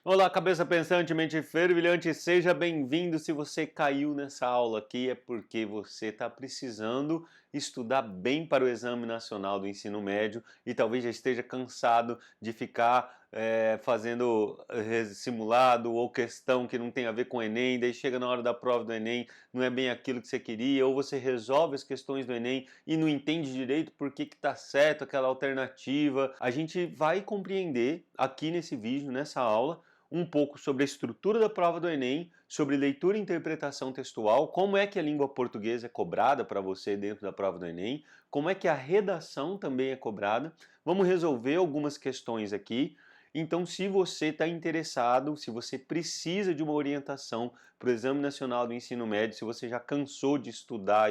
Olá, cabeça pensante, mente fervilhante, seja bem-vindo. Se você caiu nessa aula aqui é porque você está precisando estudar bem para o Exame Nacional do Ensino Médio e talvez já esteja cansado de ficar fazendo simulado ou questão que não tem a ver com o Enem, daí chega na hora da prova do Enem, não é bem aquilo que você queria, ou você resolve as questões do Enem e não entende direito por que está certo aquela alternativa. A gente vai compreender aqui nesse vídeo, nessa aula, um pouco sobre a estrutura da prova do Enem, sobre leitura e interpretação textual, como é que a língua portuguesa é cobrada para você dentro da prova do Enem, como é que a redação também é cobrada. Vamos resolver algumas questões aqui. Então, se você está interessado, se você precisa de uma orientação para o Exame Nacional do Ensino Médio, se você já cansou de estudar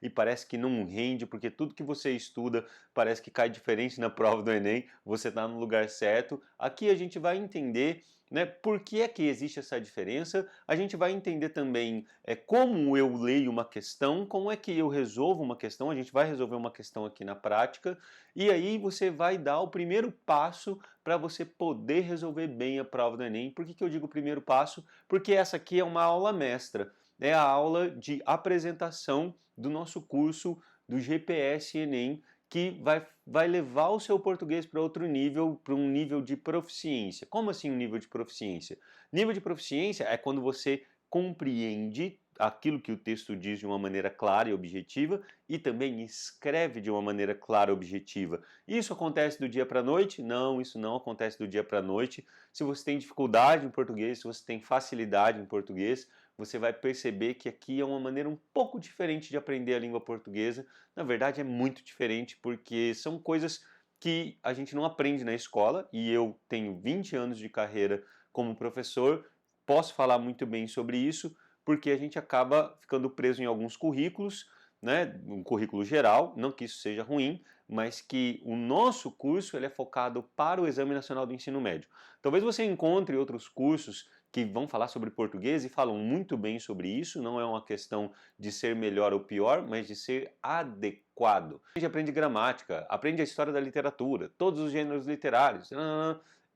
e parece que não rende, porque tudo que você estuda parece que cai diferente na prova do Enem, você está no lugar certo. Aqui a gente vai entender, né, por que é que existe essa diferença. A gente vai entender também como eu leio uma questão, como é que eu resolvo uma questão. A gente vai resolver uma questão aqui na prática e aí você vai dar o primeiro passo para você poder resolver bem a prova do Enem. Por que eu digo primeiro passo? Porque essa aqui é uma aula mestra. É a aula de apresentação do nosso curso do GPS Enem, que vai levar o seu português para outro nível, para um nível de proficiência. Como assim um nível de proficiência? Nível de proficiência é quando você compreende aquilo que o texto diz de uma maneira clara e objetiva e também escreve de uma maneira clara e objetiva. Isso acontece do dia para a noite? Não, isso não acontece do dia para a noite. Se você tem dificuldade em português, se você tem facilidade em português, você vai perceber que aqui é uma maneira um pouco diferente de aprender a língua portuguesa. Na verdade, é muito diferente porque são coisas que a gente não aprende na escola e eu tenho 20 anos de carreira como professor, posso falar muito bem sobre isso porque a gente acaba ficando preso em alguns currículos, né, um currículo geral, não que isso seja ruim, mas que o nosso curso ele é focado para o Exame Nacional do Ensino Médio. Talvez você encontre outros cursos que vão falar sobre português e falam muito bem sobre isso, não é uma questão de ser melhor ou pior, mas de ser adequado. A gente aprende gramática, aprende a história da literatura, todos os gêneros literários.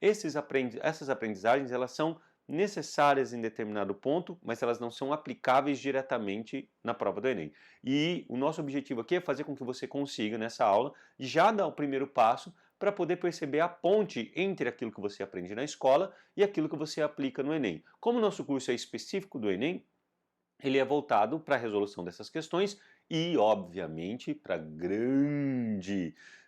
Essas aprendizagens elas são necessárias em determinado ponto, mas elas não são aplicáveis diretamente na prova do Enem. E o nosso objetivo aqui é fazer com que você consiga, nessa aula, já dar o primeiro passo para poder perceber a ponte entre aquilo que você aprende na escola e aquilo que você aplica no Enem. Como o nosso curso é específico do Enem, ele é voltado para a resolução dessas questões e, obviamente, para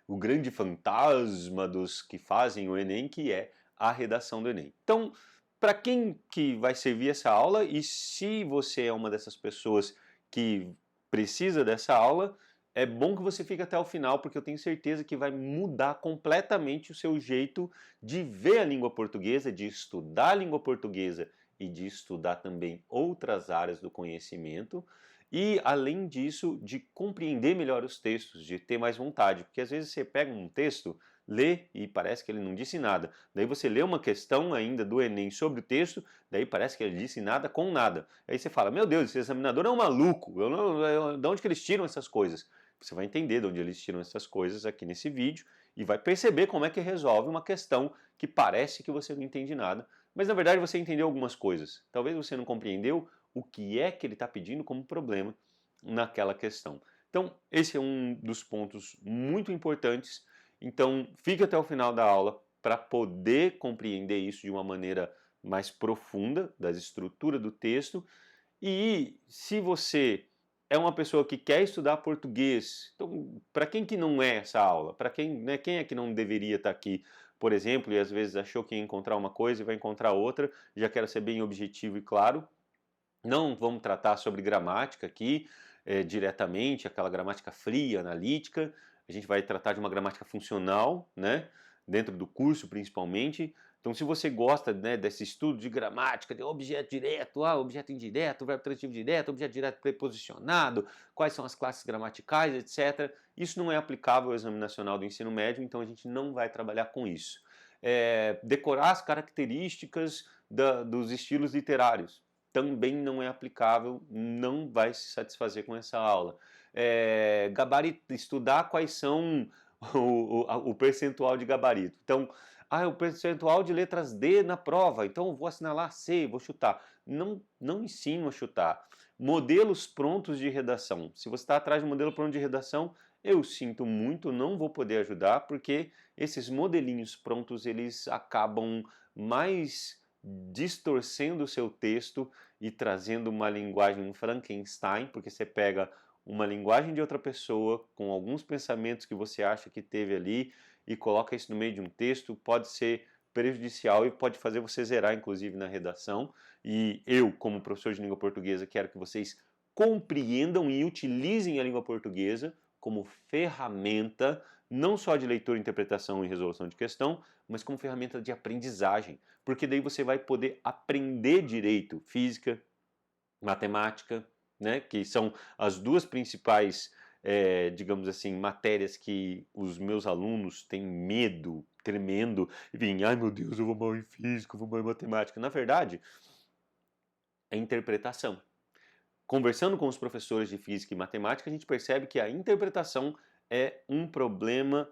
o grande fantasma dos que fazem o Enem, que é a redação do Enem. Então, para quem que vai servir essa aula e se você é uma dessas pessoas que precisa dessa aula, é bom que você fique até o final, porque eu tenho certeza que vai mudar completamente o seu jeito de ver a língua portuguesa, de estudar a língua portuguesa e de estudar também outras áreas do conhecimento e, além disso, de compreender melhor os textos, de ter mais vontade, porque às vezes você pega um texto, lê e parece que ele não disse nada. Daí você lê uma questão ainda do Enem sobre o texto, daí parece que ele disse nada com nada. Aí você fala, meu Deus, esse examinador é um maluco, de onde que eles tiram essas coisas? Você vai entender de onde eles tiram essas coisas aqui nesse vídeo e vai perceber como é que resolve uma questão que parece que você não entende nada, mas na verdade você entendeu algumas coisas. Talvez você não compreendeu o que é que ele está pedindo como problema naquela questão. Então, esse é um dos pontos muito importantes. Então, fique até o final da aula para poder compreender isso de uma maneira mais profunda, das estruturas do texto. E se você é uma pessoa que quer estudar português, então, para quem que não é essa aula? Para quem, né, quem é que não deveria estar aqui, por exemplo, e às vezes achou que ia encontrar uma coisa e vai encontrar outra? Já quero ser bem objetivo e claro. Não vamos tratar sobre gramática aqui diretamente, aquela gramática fria, analítica. A gente vai tratar de uma gramática funcional, né? Dentro do curso principalmente. Então, se você gosta, né, desse estudo de gramática, de objeto direto, objeto indireto, verbo transitivo direto, objeto direto preposicionado, quais são as classes gramaticais, etc. Isso não é aplicável ao Exame Nacional do Ensino Médio, então a gente não vai trabalhar com isso. Decorar as características dos estilos literários também não é aplicável, não vai se satisfazer com essa aula. Gabarito, estudar quais são o percentual de gabarito. Então, Ah, o percentual de letras D na prova, então eu vou assinalar C, vou chutar. Não ensino a chutar. Modelos prontos de redação. Se você está atrás de um modelo pronto de redação, eu sinto muito, não vou poder ajudar, porque esses modelinhos prontos, eles acabam mais distorcendo o seu texto e trazendo uma linguagem Frankenstein, porque você pega uma linguagem de outra pessoa, com alguns pensamentos que você acha que teve ali, e coloca isso no meio de um texto, pode ser prejudicial e pode fazer você zerar, inclusive, na redação. E eu, como professor de língua portuguesa, quero que vocês compreendam e utilizem a língua portuguesa como ferramenta, não só de leitura, interpretação e resolução de questão, mas como ferramenta de aprendizagem, porque daí você vai poder aprender direito, física, matemática, né, que são as duas principais, digamos assim, matérias que os meus alunos têm medo tremendo, enfim, ai meu Deus, eu vou mal em física, eu vou mal em matemática. Na verdade, é interpretação. Conversando com os professores de física e matemática, a gente percebe que a interpretação é um problema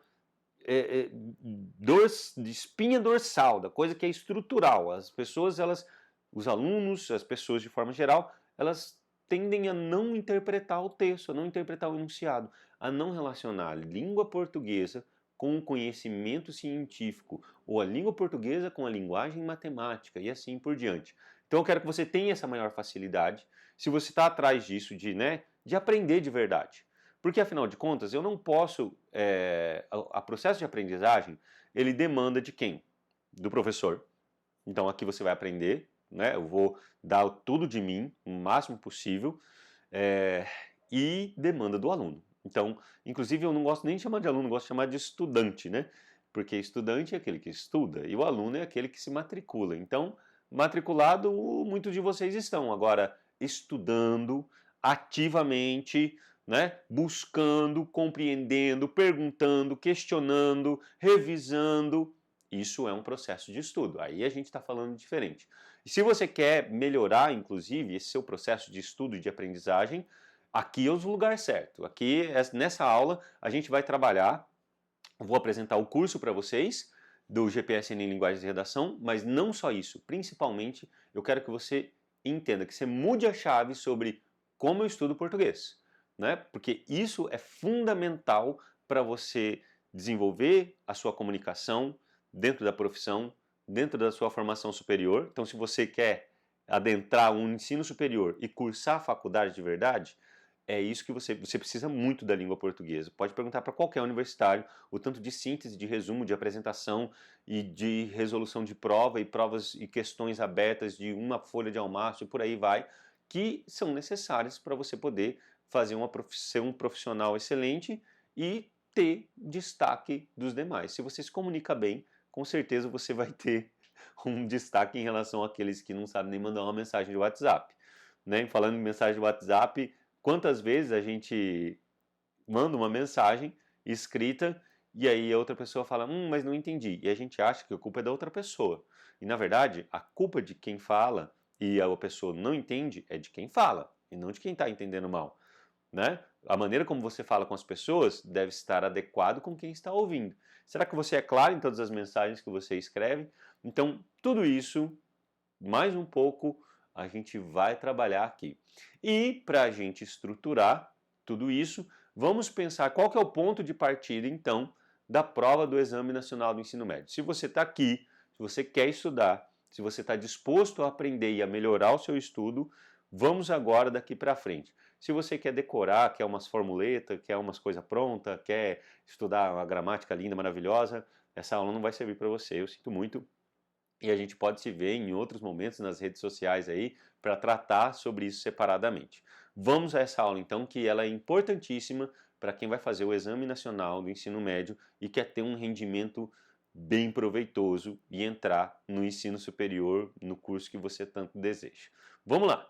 de espinha dorsal, da coisa que é estrutural. As pessoas, os alunos, as pessoas de forma geral, elas tendem a não interpretar o texto, a não interpretar o enunciado, a não relacionar a língua portuguesa com o conhecimento científico, ou a língua portuguesa com a linguagem matemática, e assim por diante. Então eu quero que você tenha essa maior facilidade, se você está atrás disso, de aprender de verdade. Porque, afinal de contas, eu não posso... a processo de aprendizagem, ele demanda de quem? Do professor. Então, aqui você vai aprender, né? Eu vou dar tudo de mim, o máximo possível, e demanda do aluno. Então, inclusive, eu não gosto nem de chamar de aluno, eu gosto de chamar de estudante, né? Porque estudante é aquele que estuda e o aluno é aquele que se matricula. Então, matriculado, muitos de vocês estão. Agora, estudando ativamente, né? Buscando, compreendendo, perguntando, questionando, revisando. Isso é um processo de estudo. Aí a gente está falando diferente. E se você quer melhorar, inclusive, esse seu processo de estudo e de aprendizagem, aqui é o lugar certo. Aqui, nessa aula, a gente vai trabalhar, vou apresentar o curso para vocês do GPSN em Linguagens de Redação, mas não só isso. Principalmente, eu quero que você entenda, que você mude a chave sobre como eu estudo português, né? Porque isso é fundamental para você desenvolver a sua comunicação dentro da profissão, dentro da sua formação superior. Então, se você quer adentrar um ensino superior e cursar a faculdade de verdade, é isso que você precisa muito da língua portuguesa. Pode perguntar para qualquer universitário o tanto de síntese, de resumo, de apresentação e de resolução de prova e provas e questões abertas de uma folha de almoço e por aí vai, que são necessárias para você poder ser um profissional excelente e ter destaque dos demais. Se você se comunica bem, com certeza você vai ter um destaque em relação àqueles que não sabem nem mandar uma mensagem de WhatsApp. Né? Falando em mensagem de WhatsApp, quantas vezes a gente manda uma mensagem escrita e aí a outra pessoa fala, mas não entendi. E a gente acha que a culpa é da outra pessoa. E na verdade, a culpa de quem fala e a pessoa não entende é de quem fala e não de quem está entendendo mal. Né? A maneira como você fala com as pessoas deve estar adequado com quem está ouvindo. Será que você é claro em todas as mensagens que você escreve? Então, tudo isso, mais um pouco, a gente vai trabalhar aqui. E para a gente estruturar tudo isso, vamos pensar qual que é o ponto de partida, então, da prova do Exame Nacional do Ensino Médio. Se você está aqui, se você quer estudar, se você está disposto a aprender e a melhorar o seu estudo, vamos agora daqui para frente. Se você quer decorar, quer umas formuletas, quer umas coisas prontas, quer estudar uma gramática linda, maravilhosa, essa aula não vai servir para você, eu sinto muito. E a gente pode se ver em outros momentos nas redes sociais aí para tratar sobre isso separadamente. Vamos a essa aula então, que ela é importantíssima para quem vai fazer o Exame Nacional do Ensino Médio e quer ter um rendimento bem proveitoso e entrar no ensino superior, no curso que você tanto deseja. Vamos lá!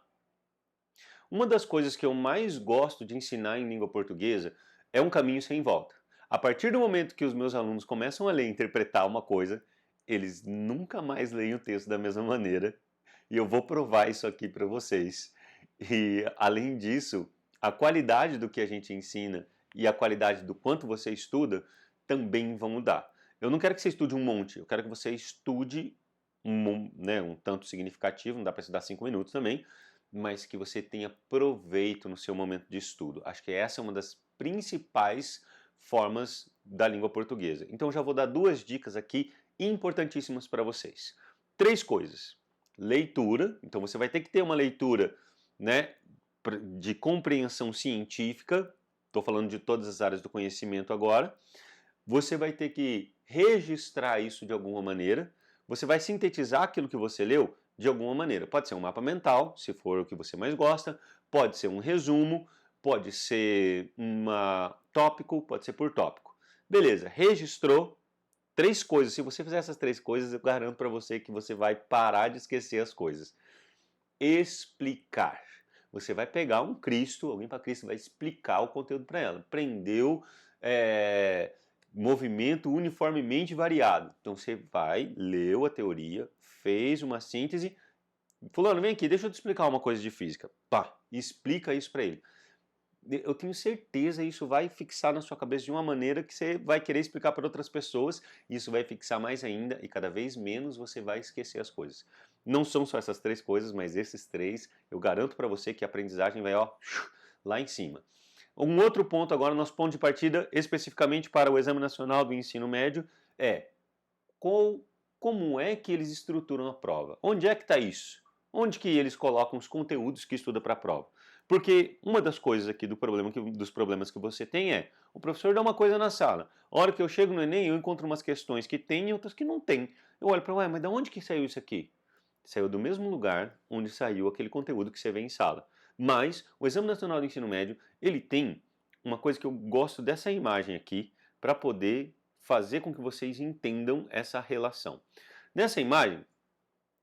Uma das coisas que eu mais gosto de ensinar em língua portuguesa é um caminho sem volta. A partir do momento que os meus alunos começam a ler e interpretar uma coisa, eles nunca mais leem o texto da mesma maneira. E eu vou provar isso aqui para vocês. E além disso, a qualidade do que a gente ensina e a qualidade do quanto você estuda também vão mudar. Eu não quero que você estude um monte, eu quero que você estude um tanto significativo, não dá para estudar 5 minutos também, mas que você tenha proveito no seu momento de estudo. Acho que essa é uma das principais formas da língua portuguesa. Então já vou dar 2 dicas aqui importantíssimas para vocês. 3 coisas. Leitura, então você vai ter que ter uma leitura, né, de compreensão científica, estou falando de todas as áreas do conhecimento agora. Você vai ter que registrar isso de alguma maneira, você vai sintetizar aquilo que você leu de alguma maneira. Pode ser um mapa mental, se for o que você mais gosta, pode ser um resumo, pode ser um tópico, pode ser por tópico. Beleza, registrou 3 coisas. Se você fizer essas 3 coisas, eu garanto para você que você vai parar de esquecer as coisas. Explicar. Você vai pegar um Cristo, alguém para Cristo vai explicar o conteúdo para ela. Prendeu movimento uniformemente variado. Então você vai, leu a teoria, fez uma síntese. Fulano, vem aqui, deixa eu te explicar uma coisa de física. Pá, explica isso para ele. Eu tenho certeza que isso vai fixar na sua cabeça de uma maneira que você vai querer explicar para outras pessoas, e isso vai fixar mais ainda, e cada vez menos você vai esquecer as coisas. Não são só essas 3 coisas, mas esses 3, eu garanto para você que a aprendizagem vai lá em cima. Um outro ponto agora, nosso ponto de partida especificamente para o Exame Nacional do Ensino Médio é como é que eles estruturam a prova? Onde é que está isso? Onde que eles colocam os conteúdos que estuda para a prova? Porque uma das coisas aqui dos problemas que você tem é, o professor dá uma coisa na sala, a hora que eu chego no Enem eu encontro umas questões que tem e outras que não tem. Eu olho para, ué, mas de onde que saiu isso aqui? Saiu do mesmo lugar onde saiu aquele conteúdo que você vê em sala. Mas o Exame Nacional do Ensino Médio, ele tem uma coisa que eu gosto dessa imagem aqui, para poder fazer com que vocês entendam essa relação. Nessa imagem,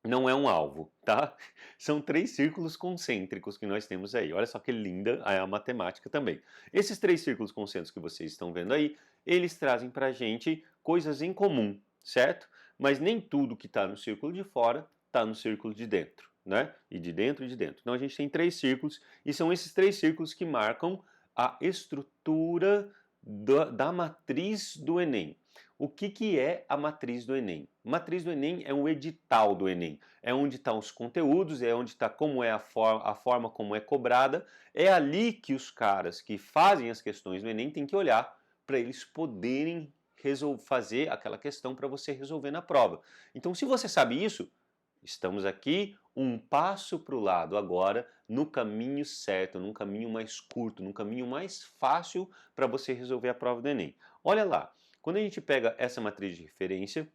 não é um alvo, tá? São 3 círculos concêntricos que nós temos aí. Olha só que linda a matemática também. Esses 3 círculos concêntricos que vocês estão vendo aí, eles trazem para a gente coisas em comum, certo? Mas nem tudo que está no círculo de fora está no círculo de dentro, né? E de dentro e de dentro. Então a gente tem 3 círculos e são esses 3 círculos que marcam a estrutura da matriz do Enem. O que é a matriz do Enem? A matriz do Enem é um edital do Enem. É onde estão os conteúdos, é onde está como é a forma como é cobrada. É ali que os caras que fazem as questões do Enem têm que olhar para eles poderem fazer aquela questão para você resolver na prova. Então, se você sabe isso, estamos aqui um passo para o lado agora, no caminho certo, num caminho mais curto, num caminho mais fácil para você resolver a prova do Enem. Olha lá, quando a gente pega essa matriz de referência,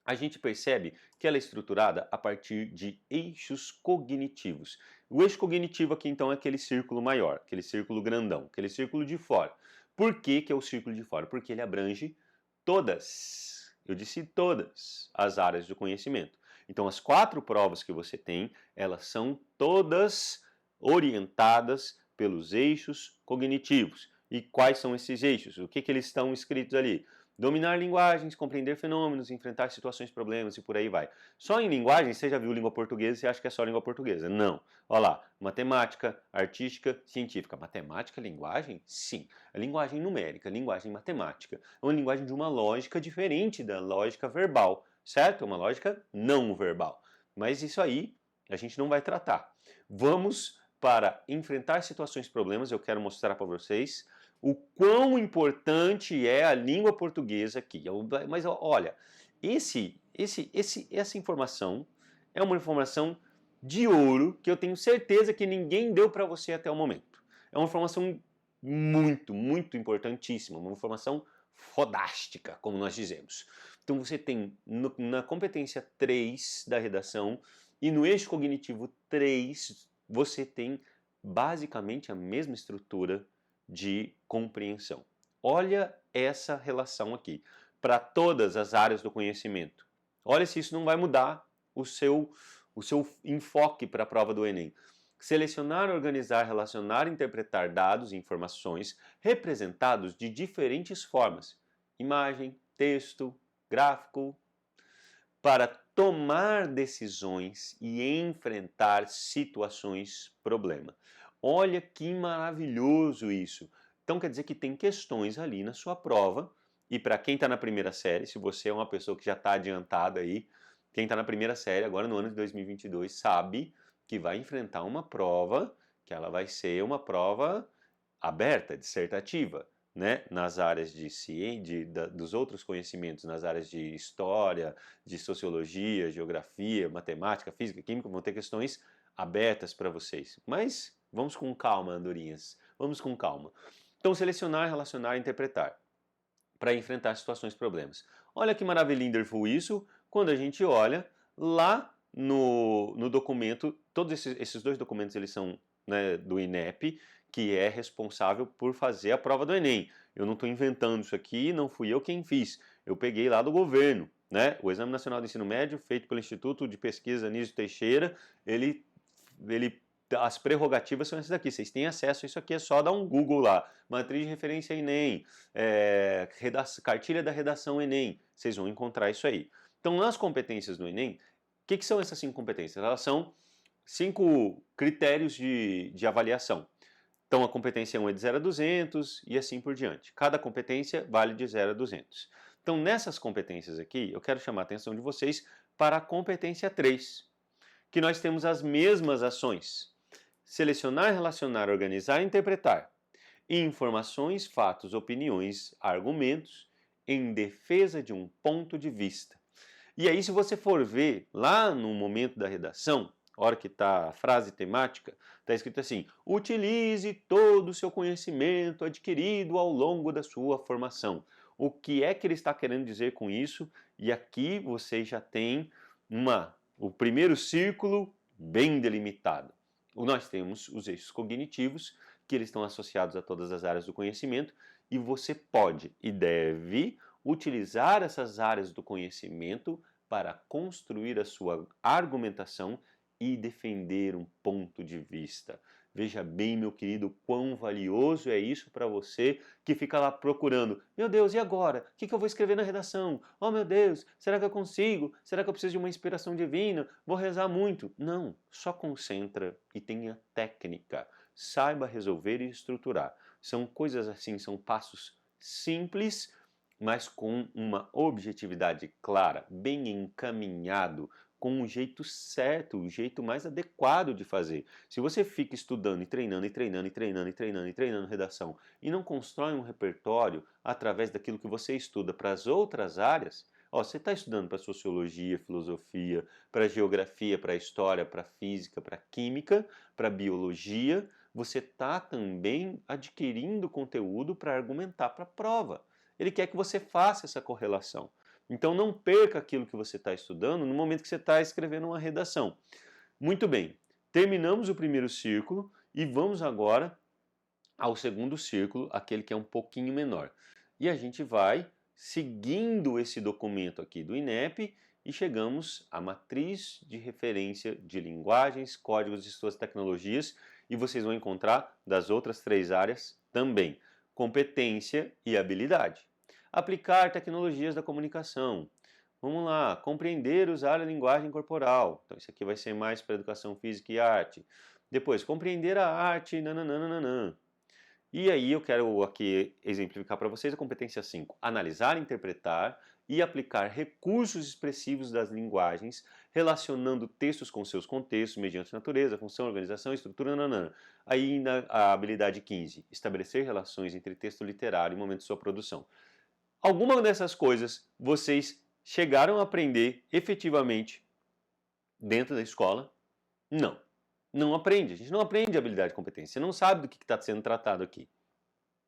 a gente percebe que ela é estruturada a partir de eixos cognitivos. O eixo cognitivo aqui então é aquele círculo maior, aquele círculo grandão, aquele círculo de fora. Por que é o círculo de fora? Porque ele abrange todas, eu disse todas, as áreas do conhecimento. Então as 4 provas que você tem, elas são todas orientadas pelos eixos cognitivos. E quais são esses eixos? O que eles estão escritos ali? Dominar linguagens, compreender fenômenos, enfrentar situações, problemas e por aí vai. Só em linguagem, você já viu língua portuguesa e você acha que é só língua portuguesa. Não. Olha lá, matemática, artística, científica. Matemática, linguagem? Sim. A linguagem numérica, linguagem matemática. É uma linguagem de uma lógica diferente da lógica verbal, certo? É uma lógica não verbal. Mas isso aí a gente não vai tratar. Vamos para enfrentar situações, problemas. Eu quero mostrar para vocês o quão importante é a língua portuguesa aqui. Mas olha, essa informação é uma informação de ouro que eu tenho certeza que ninguém deu para você até o momento. É uma informação muito, muito importantíssima, uma informação fodástica, como nós dizemos. Então você tem na competência 3 da redação e no eixo cognitivo 3, você tem basicamente a mesma estrutura de compreensão. Olha essa relação aqui, para todas as áreas do conhecimento. Olha se isso não vai mudar o seu enfoque para a prova do Enem. Selecionar, organizar, relacionar e interpretar dados e informações representados de diferentes formas. Imagem, texto, gráfico, para tomar decisões e enfrentar situações problema. Olha que maravilhoso isso. Então quer dizer que tem questões ali na sua prova E para quem está na primeira série, se você é uma pessoa que já está adiantada aí, quem está na primeira série agora no ano de 2022 sabe que vai enfrentar uma prova que ela vai ser uma prova aberta, dissertativa, né? Nas áreas de ciência, dos outros conhecimentos, nas áreas de história, de sociologia, geografia, matemática, física, química, vão ter questões abertas para vocês. Mas vamos com calma, andorinhas. Vamos com calma. Então, selecionar, relacionar e interpretar para enfrentar situações e problemas. Olha que maravilhoso foi isso quando a gente olha lá no documento, todos esses dois documentos eles são, né, do INEP, que é responsável por fazer a prova do Enem. Eu não estou inventando isso aqui, não fui eu quem fiz. Eu peguei lá do governo, né? O Exame Nacional do Ensino Médio, feito pelo Instituto de Pesquisa Anísio Teixeira, ele as prerrogativas são essas daqui, vocês têm acesso a isso aqui, é só dar um Google lá, matriz de referência Enem, cartilha da redação Enem, vocês vão encontrar isso aí. Então, nas competências do Enem, o que são essas 5 competências? Elas são 5 critérios de avaliação. Então, a competência 1 é de 0 a 200 e assim por diante. Cada competência vale de 0 a 200. Então, nessas competências aqui, eu quero chamar a atenção de vocês para a competência 3, que nós temos as mesmas ações. Selecionar, relacionar, organizar e interpretar. Informações, fatos, opiniões, argumentos em defesa de um ponto de vista. E aí, se você for ver lá no momento da redação, a hora que está a frase temática, está escrito assim: utilize todo o seu conhecimento adquirido ao longo da sua formação. O que é que ele está querendo dizer com isso? E aqui você já tem o primeiro círculo bem delimitado. Nós temos os eixos cognitivos, que eles estão associados a todas as áreas do conhecimento, e você pode e deve utilizar essas áreas do conhecimento para construir a sua argumentação e defender um ponto de vista. Veja bem, meu querido, quão valioso é isso para você que fica lá procurando. Meu Deus, e agora? O que eu vou escrever na redação? Oh, meu Deus, será que eu consigo? Será que eu preciso de uma inspiração divina? Vou rezar muito? Não, só concentra e tenha técnica. Saiba resolver e estruturar. São coisas assim, são passos simples, mas com uma objetividade clara, bem encaminhado, com um jeito certo, o jeito mais adequado de fazer. Se você fica estudando e treinando e treinando e treinando e treinando e treinando redação e não constrói um repertório através daquilo que você estuda para as outras áreas, você está estudando para sociologia, filosofia, para geografia, para história, para física, para química, para biologia, você está também adquirindo conteúdo para argumentar para a prova. Ele quer que você faça essa correlação. Então não perca aquilo que você está estudando no momento que você está escrevendo uma redação. Muito bem, terminamos o primeiro círculo e vamos agora ao segundo círculo, aquele que é um pouquinho menor. E a gente vai seguindo esse documento aqui do INEP e chegamos à matriz de referência de linguagens, códigos e suas tecnologias, e vocês vão encontrar das outras 3 áreas também, competência e habilidade. Aplicar tecnologias da comunicação. Vamos lá, compreender e usar a linguagem corporal. Então isso aqui vai ser mais para educação física e arte. Depois, compreender a arte, nananana. E aí eu quero aqui exemplificar para vocês a competência 5. Analisar, interpretar e aplicar recursos expressivos das linguagens, relacionando textos com seus contextos, mediante natureza, função, organização, estrutura, nanana. Aí a habilidade 15. Estabelecer relações entre texto literário e momento de sua produção. Alguma dessas coisas vocês chegaram a aprender efetivamente dentro da escola? Não. Não aprende. A gente não aprende habilidade e competência. Você não sabe do que está sendo tratado aqui.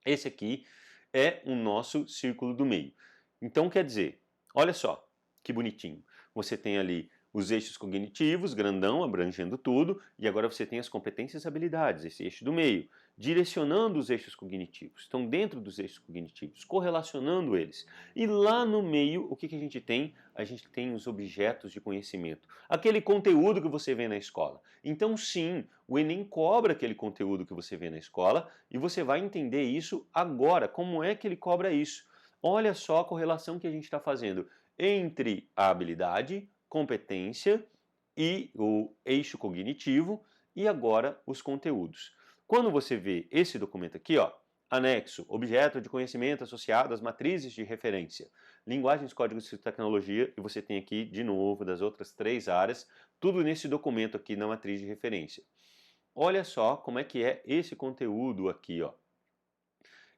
Esse aqui é o nosso círculo do meio. Então, quer dizer, olha só que bonitinho. Você tem ali os eixos cognitivos, grandão, abrangendo tudo, e agora você tem as competências e habilidades, esse eixo do meio, direcionando os eixos cognitivos. Estão dentro dos eixos cognitivos, correlacionando eles. E lá no meio, o que a gente tem? A gente tem os objetos de conhecimento. Aquele conteúdo que você vê na escola. Então, sim, o Enem cobra aquele conteúdo que você vê na escola e você vai entender isso agora. Como é que ele cobra isso? Olha só a correlação que a gente está fazendo entre a habilidade, competência e o eixo cognitivo e agora os conteúdos. Quando você vê esse documento aqui, ó, Anexo, objeto de conhecimento associado às matrizes de referência. Linguagens, códigos de tecnologia, e você tem aqui, de novo, das outras 3 áreas, tudo nesse documento aqui na matriz de referência. Olha só como é que é esse conteúdo aqui, ó.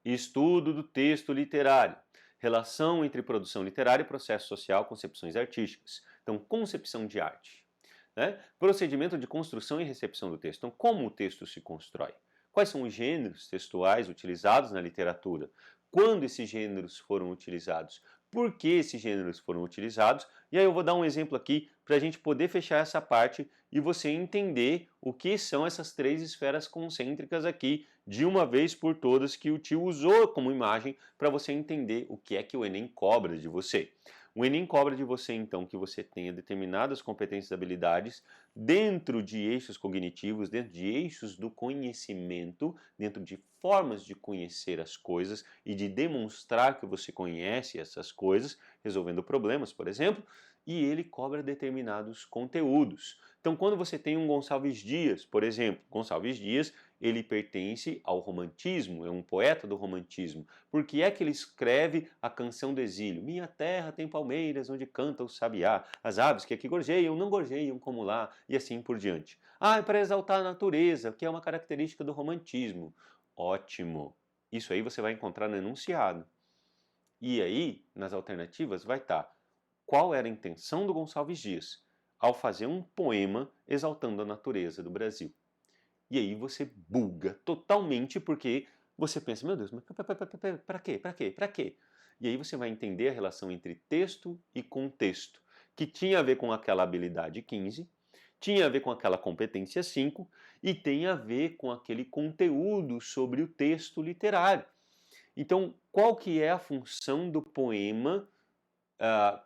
Estudo do texto literário. Relação entre produção literária e processo social, concepções artísticas. Então, concepção de arte. Né? Procedimento de construção e recepção do texto. Então, como o texto se constrói? Quais são os gêneros textuais utilizados na literatura? Quando esses gêneros foram utilizados? Por que esses gêneros foram utilizados? E aí eu vou dar um exemplo aqui para a gente poder fechar essa parte e você entender o que são essas 3 esferas concêntricas aqui, de uma vez por todas, que o tio usou como imagem para você entender o que é que o Enem cobra de você. O Enem cobra de você, então, que você tenha determinadas competências e habilidades dentro de eixos cognitivos, dentro de eixos do conhecimento, dentro de formas de conhecer as coisas e de demonstrar que você conhece essas coisas, resolvendo problemas, por exemplo, e ele cobra determinados conteúdos. Então, quando você tem um Gonçalves Dias, por exemplo, Gonçalves Dias, ele pertence ao romantismo, é um poeta do romantismo. Por que é que ele escreve a Canção do Exílio? Minha terra tem palmeiras onde canta o sabiá, as aves que aqui gorjeiam não gorjeiam como lá, e assim por diante. Ah, é para exaltar a natureza, que é uma característica do romantismo. Ótimo! Isso aí você vai encontrar no enunciado. E aí, nas alternativas, vai estar qual era a intenção do Gonçalves Dias ao fazer um poema exaltando a natureza do Brasil. E aí você buga totalmente porque você pensa, meu Deus, mas para quê? Para quê? Para quê? E aí você vai entender a relação entre texto e contexto, que tinha a ver com aquela habilidade 15, tinha a ver com aquela competência 5 e tem a ver com aquele conteúdo sobre o texto literário. Então, qual que é a função do poema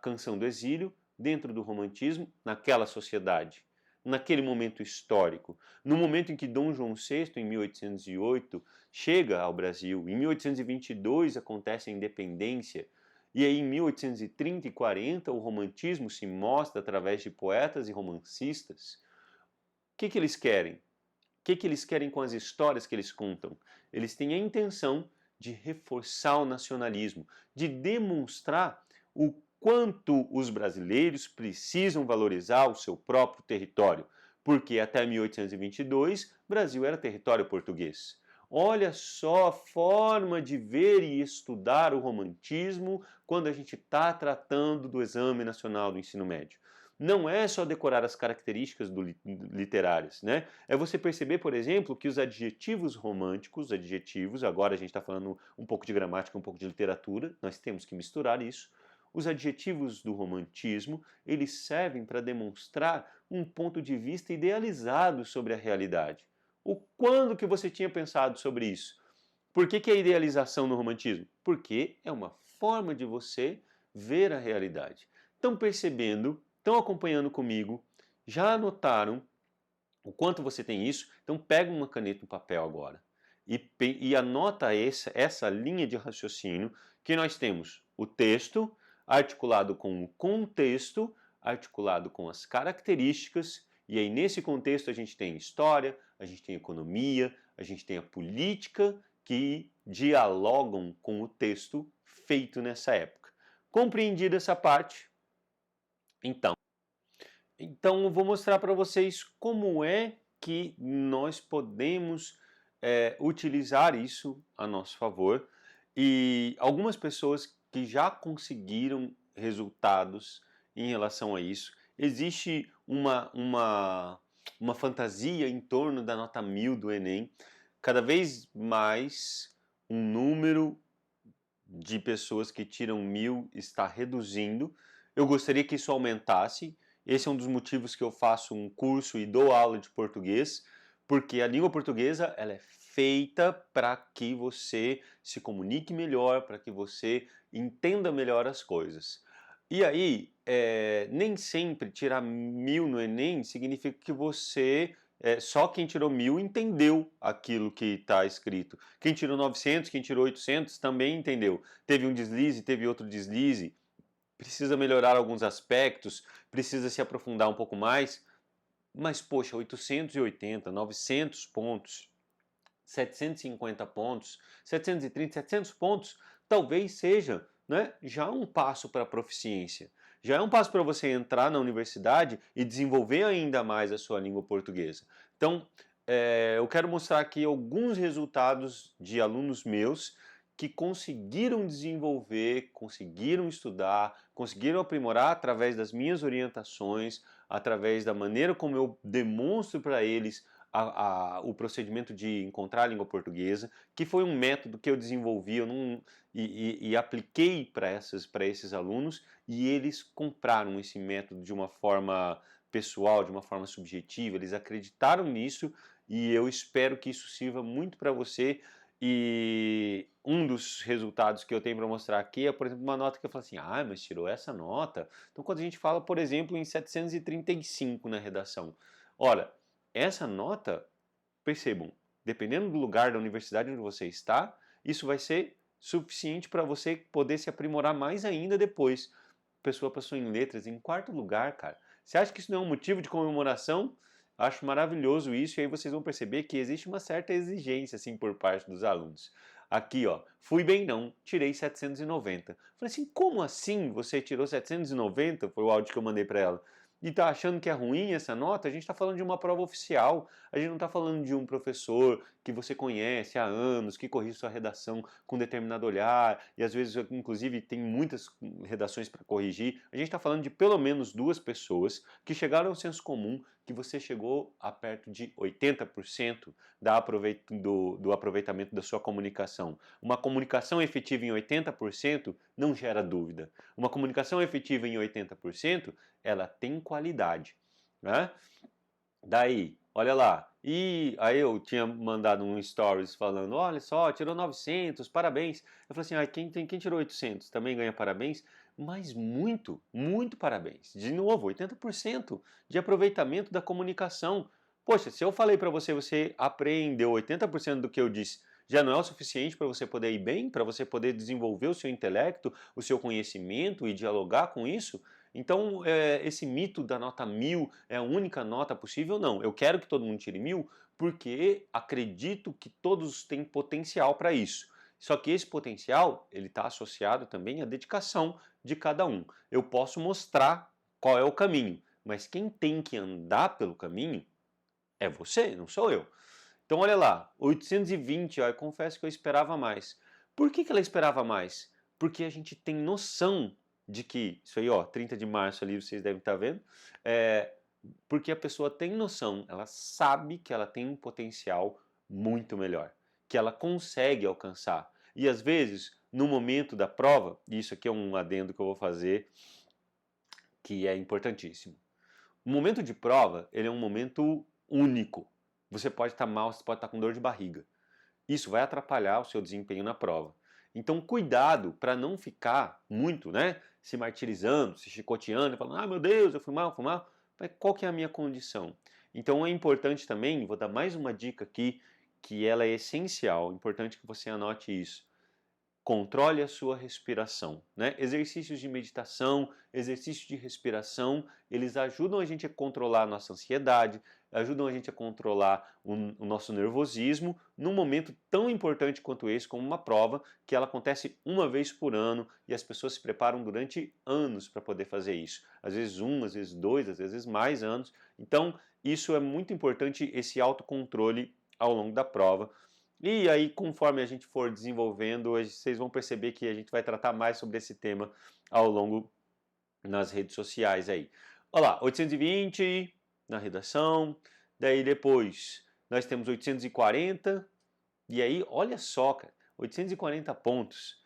Canção do Exílio dentro do romantismo naquela sociedade, naquele momento histórico, no momento em que Dom João VI, em 1808, chega ao Brasil, em 1822 acontece a independência, e aí em 1830 e 40 o romantismo se mostra através de poetas e romancistas. O que eles querem? O que eles querem com as histórias que eles contam? Eles têm a intenção de reforçar o nacionalismo, de demonstrar o quanto os brasileiros precisam valorizar o seu próprio território, porque até 1822 Brasil era território português. Olha só a forma de ver e estudar o romantismo quando a gente está tratando do Exame Nacional do Ensino Médio. Não é só decorar as características literárias, né? É você perceber, por exemplo, que os adjetivos românticos, adjetivos, agora a gente está falando um pouco de gramática, um pouco de literatura, nós temos que misturar isso. Os adjetivos do romantismo, eles servem para demonstrar um ponto de vista idealizado sobre a realidade. O quando que você tinha pensado sobre isso? Por que é idealização no romantismo? Porque é uma forma de você ver a realidade. Estão percebendo, estão acompanhando comigo, já anotaram o quanto você tem isso? Então pega uma caneta e um papel agora e anota essa linha de raciocínio que nós temos o texto articulado com o contexto, articulado com as características, e aí nesse contexto a gente tem história, a gente tem economia, a gente tem a política que dialogam com o texto feito nessa época. Compreendida essa parte, então eu vou mostrar para vocês como é que nós podemos utilizar isso a nosso favor e algumas pessoas que já conseguiram resultados em relação a isso. Existe uma fantasia em torno da nota 1000 do Enem. Cada vez mais um número de pessoas que tiram 1000 está reduzindo. Eu gostaria que isso aumentasse. Esse é um dos motivos que eu faço um curso e dou aula de português, porque a língua portuguesa ela é feita para que você se comunique melhor, para que você entenda melhor as coisas. E aí, nem sempre tirar 1000 no Enem significa que você só quem tirou 1000 entendeu aquilo que está escrito. Quem tirou 900, quem tirou 800 também entendeu. Teve um deslize, teve outro deslize, precisa melhorar alguns aspectos, precisa se aprofundar um pouco mais, mas poxa, 880, 900 pontos 750 pontos, 730, 700 pontos, talvez seja, né, já um passo para a proficiência. Já é um passo para você entrar na universidade e desenvolver ainda mais a sua língua portuguesa. Então, eu quero mostrar aqui alguns resultados de alunos meus que conseguiram desenvolver, conseguiram estudar, conseguiram aprimorar através das minhas orientações, através da maneira como eu demonstro para eles o procedimento de encontrar a língua portuguesa, que foi um método que eu desenvolvi e apliquei para esses alunos, e eles compraram esse método de uma forma pessoal, de uma forma subjetiva, eles acreditaram nisso, e eu espero que isso sirva muito para você. E um dos resultados que eu tenho para mostrar aqui é, por exemplo, uma nota que eu falo assim, ah, mas tirou essa nota? Então, quando a gente fala, por exemplo, em 735 na redação, olha, essa nota, percebam, dependendo do lugar da universidade onde você está, isso vai ser suficiente para você poder se aprimorar mais ainda depois. A pessoa passou em letras em quarto lugar, cara. Você acha que isso não é um motivo de comemoração? Acho maravilhoso isso, e aí vocês vão perceber que existe uma certa exigência assim por parte dos alunos. Aqui, ó, fui bem não, tirei 790. Falei assim, como assim você tirou 790? Foi o áudio que eu mandei para ela. E tá achando que é ruim essa nota? A gente está falando de uma prova oficial. A gente não está falando de um professor que você conhece há anos, que corrige sua redação com determinado olhar, e às vezes, inclusive, tem muitas redações para corrigir. A gente está falando de pelo menos duas pessoas que chegaram ao senso comum, que você chegou a perto de 80% do aproveitamento da sua comunicação. Uma comunicação efetiva em 80% não gera dúvida. Uma comunicação efetiva em 80%, ela tem qualidade, né? Daí, olha lá, e aí eu tinha mandado um stories falando, olha só, tirou 900, parabéns. Eu falei assim, ah, quem tirou 800 também ganha parabéns, mas muito, muito parabéns. De novo, 80% de aproveitamento da comunicação. Poxa, se eu falei para você, você aprendeu 80% do que eu disse, já não é o suficiente para você poder ir bem, para você poder desenvolver o seu intelecto, o seu conhecimento e dialogar com isso? Então, esse mito da nota 1000 é a única nota possível, não. Eu quero que todo mundo tire 1000 porque acredito que todos têm potencial para isso. Só que esse potencial, ele está associado também à dedicação de cada um. Eu posso mostrar qual é o caminho, mas quem tem que andar pelo caminho é você, não sou eu. Então, olha lá, 820, ó, eu confesso que eu esperava mais. Por que ela esperava mais? Porque a gente tem noção de que, isso aí, ó, 30 de março ali, vocês devem estar vendo, é, porque a pessoa tem noção, ela sabe que ela tem um potencial muito melhor, que ela consegue alcançar. E às vezes, no momento da prova, e isso aqui é um adendo que eu vou fazer, que é importantíssimo. O momento de prova, ele é um momento único. Você pode estar mal, você pode estar com dor de barriga. Isso vai atrapalhar o seu desempenho na prova. Então, cuidado para não ficar muito, né, se martirizando, se chicoteando, falando, ah, meu Deus, eu fui mal, fui mal. Mas qual que é a minha condição? Então, é importante também, vou dar mais uma dica aqui, que ela é essencial, importante que você anote isso. Controle a sua respiração, né? Exercícios de meditação, exercícios de respiração, eles ajudam a gente a controlar a nossa ansiedade, ajudam a gente a controlar o nosso nervosismo num momento tão importante quanto esse, como uma prova, que ela acontece uma vez por ano e as pessoas se preparam durante anos para poder fazer isso. Às vezes um, às vezes dois, às vezes mais anos. Então, isso é muito importante, esse autocontrole ao longo da prova. E aí, conforme a gente for desenvolvendo, vocês vão perceber que a gente vai tratar mais sobre esse tema ao longo nas redes sociais aí. Olha lá, 820 na redação, daí depois nós temos 840, e aí, olha só, cara, 840 pontos.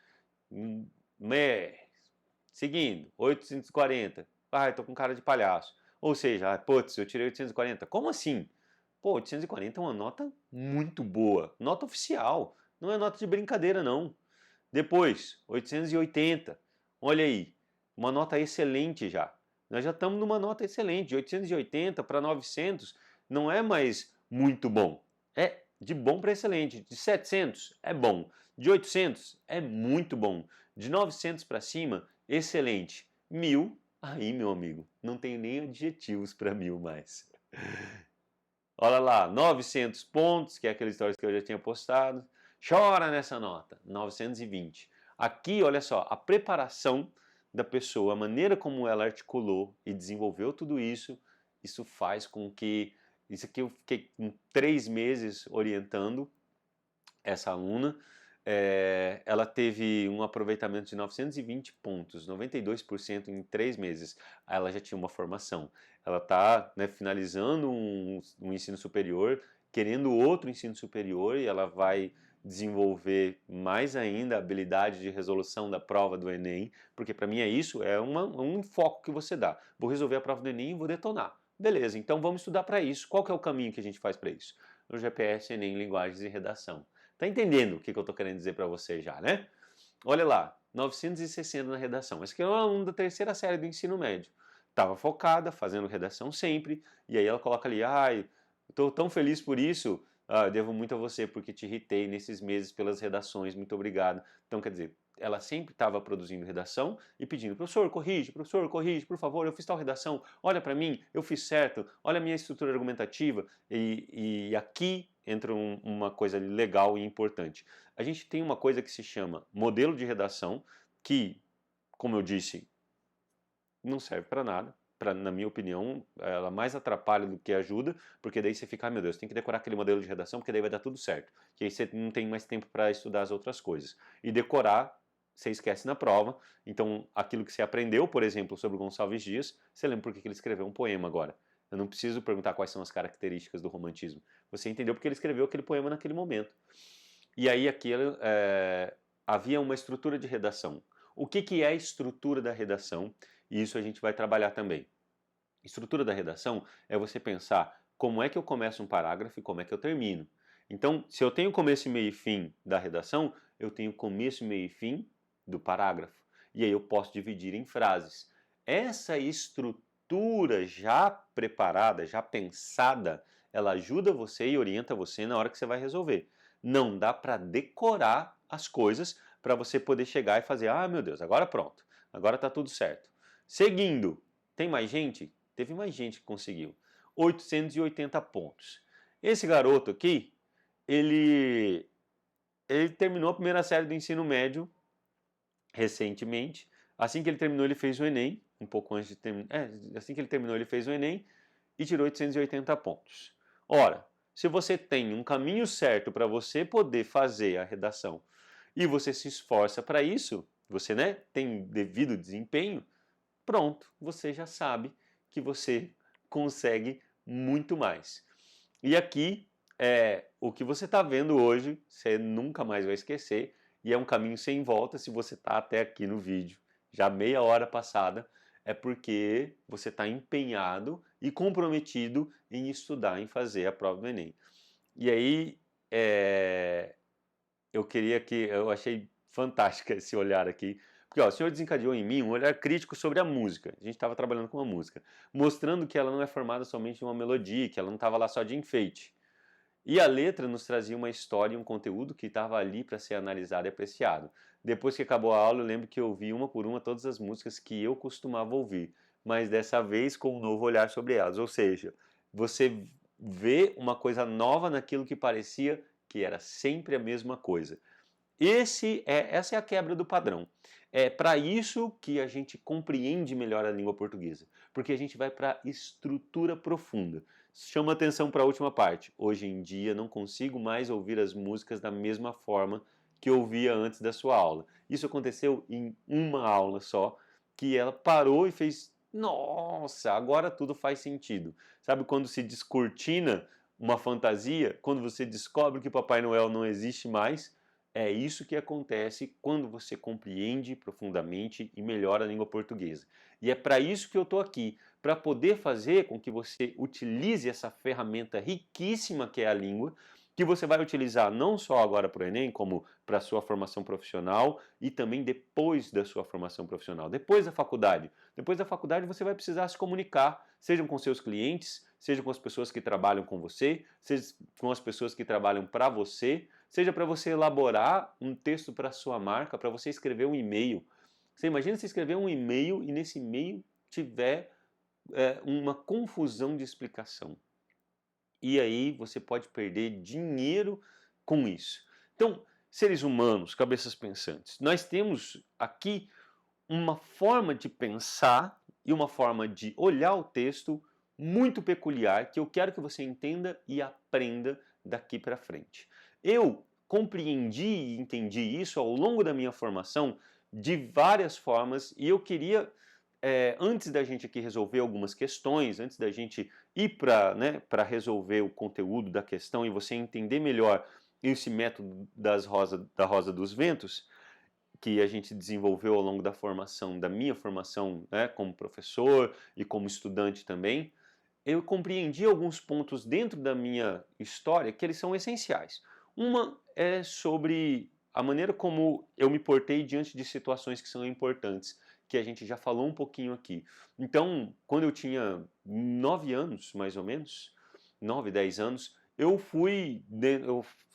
Seguindo, 840. Ai, tô com cara de palhaço. Ou seja, putz, eu tirei 840. Como assim? Pô, 840 é uma nota muito boa. Nota oficial. Não é nota de brincadeira, não. Depois, 880. Olha aí, uma nota excelente já. Nós já estamos numa nota excelente. De 880 para 900 não é mais muito bom. É de bom para excelente. De 700 é bom. De 800 é muito bom. De 900 para cima, excelente. 1000, aí meu amigo, não tenho nem adjetivos para 1000 mais. Olha lá, 900 pontos, que é aquele stories que eu já tinha postado. Chora nessa nota, 920. Aqui, olha só, a preparação da pessoa, a maneira como ela articulou e desenvolveu tudo isso, isso faz com que... Isso aqui eu fiquei com 3 meses orientando essa aluna. Ela teve um aproveitamento de 920 pontos, 92% em 3 meses. Ela já tinha uma formação. Ela está, né, finalizando um ensino superior, querendo outro ensino superior, e ela vai desenvolver mais ainda a habilidade de resolução da prova do Enem, porque para mim é isso, é um foco que você dá. Vou resolver a prova do Enem e vou detonar. Beleza, então vamos estudar para isso. Qual que é o caminho que a gente faz para isso? No GPS Enem Linguagens e Redação. Tá entendendo o que eu estou querendo dizer para você já, né? Olha lá, 960 na redação. Esse aqui é um aluno da terceira série do ensino médio. Estava focada, fazendo redação sempre, e aí ela coloca ali, ai, estou tão feliz por isso, eu devo muito a você porque te irritei nesses meses pelas redações, muito obrigado. Então, quer dizer, ela sempre estava produzindo redação e pedindo, professor, corrige, por favor, eu fiz tal redação, olha para mim, eu fiz certo, olha a minha estrutura argumentativa, e aqui entra uma coisa legal e importante. A gente tem uma coisa que se chama modelo de redação, que, como eu disse, não serve para nada. Na minha opinião, ela mais atrapalha do que ajuda, porque daí você fica, meu Deus, tem que decorar aquele modelo de redação, porque daí vai dar tudo certo. Que aí você não tem mais tempo para estudar as outras coisas. E decorar, você esquece na prova. Então, aquilo que você aprendeu, por exemplo, sobre o Gonçalves Dias, você lembra por que ele escreveu um poema agora. Eu não preciso perguntar quais são as características do romantismo. Você entendeu porque ele escreveu aquele poema naquele momento. E aí havia uma estrutura de redação. O que é a estrutura da redação? E isso a gente vai trabalhar também. Estrutura da redação é você pensar como é que eu começo um parágrafo e como é que eu termino. Então, se eu tenho começo, meio e fim da redação, eu tenho começo, meio e fim do parágrafo. E aí eu posso dividir em frases. Essa estrutura já preparada, já pensada, ela ajuda você e orienta você na hora que você vai resolver. Não dá para decorar as coisas para você poder chegar e fazer, ah, meu Deus, agora pronto, agora está tudo certo. Seguindo, tem mais gente? Teve mais gente que conseguiu. 880 pontos. Esse garoto aqui, ele terminou a primeira série do ensino médio recentemente. Assim que ele terminou, ele fez o Enem, um pouco antes de terminar. Assim que ele terminou, ele fez o Enem e tirou 880 pontos. Ora, se você tem um caminho certo para você poder fazer a redação e você se esforça para isso, você, né, tem devido desempenho, pronto, você já sabe que você consegue muito mais. E aqui é o que você está vendo hoje, você nunca mais vai esquecer, e é um caminho sem volta se você está até aqui no vídeo, já meia hora passada, é porque você está empenhado e comprometido em estudar, em fazer a prova do Enem. E aí, eu achei fantástico esse olhar aqui, porque ó, o senhor desencadeou em mim um olhar crítico sobre a música. A gente estava trabalhando com a música, mostrando que ela não é formada somente de uma melodia, que ela não estava lá só de enfeite. E a letra nos trazia uma história e um conteúdo que estava ali para ser analisado e apreciado. Depois que acabou a aula, eu lembro que eu ouvi uma por uma todas as músicas que eu costumava ouvir, mas dessa vez com um novo olhar sobre elas. Ou seja, você vê uma coisa nova naquilo que parecia que era sempre a mesma coisa. Essa é a quebra do padrão. É para isso que a gente compreende melhor a língua portuguesa, porque a gente vai para a estrutura profunda. Chama atenção para a última parte. Hoje em dia não consigo mais ouvir as músicas da mesma forma que eu ouvia antes da sua aula. Isso aconteceu em uma aula só, que ela parou e fez, nossa, agora tudo faz sentido. Sabe quando se descortina uma fantasia, quando você descobre que Papai Noel não existe mais? É isso que acontece quando você compreende profundamente e melhora a língua portuguesa. E é para isso que eu estou aqui, para poder fazer com que você utilize essa ferramenta riquíssima que é a língua, que você vai utilizar não só agora para o Enem, como para a sua formação profissional e também depois da sua formação profissional, depois da faculdade. Depois da faculdade você vai precisar se comunicar, seja com seus clientes, seja com as pessoas que trabalham com você, seja com as pessoas que trabalham para você, seja para você elaborar um texto para a sua marca, para você escrever um e-mail. Você imagina se escrever um e-mail e nesse e-mail tiver uma confusão de explicação. e aí você pode perder dinheiro com isso. Então, seres humanos, cabeças pensantes, nós temos aqui uma forma de pensar e uma forma de olhar o texto muito peculiar que eu quero que você entenda e aprenda daqui para frente. Eu compreendi e entendi isso ao longo da minha formação de várias formas e eu queria, antes da gente aqui resolver algumas questões, antes da gente ir para resolver o conteúdo da questão e você entender melhor esse método da Rosa dos Ventos, que a gente desenvolveu ao longo da formação, da minha formação, né, como professor e como estudante também, eu compreendi alguns pontos dentro da minha história que eles são essenciais. Uma é sobre a maneira como eu me portei diante de situações que são importantes, que a gente já falou um pouquinho aqui. Então, quando eu tinha 9 anos, mais ou menos, 9, 10 anos, eu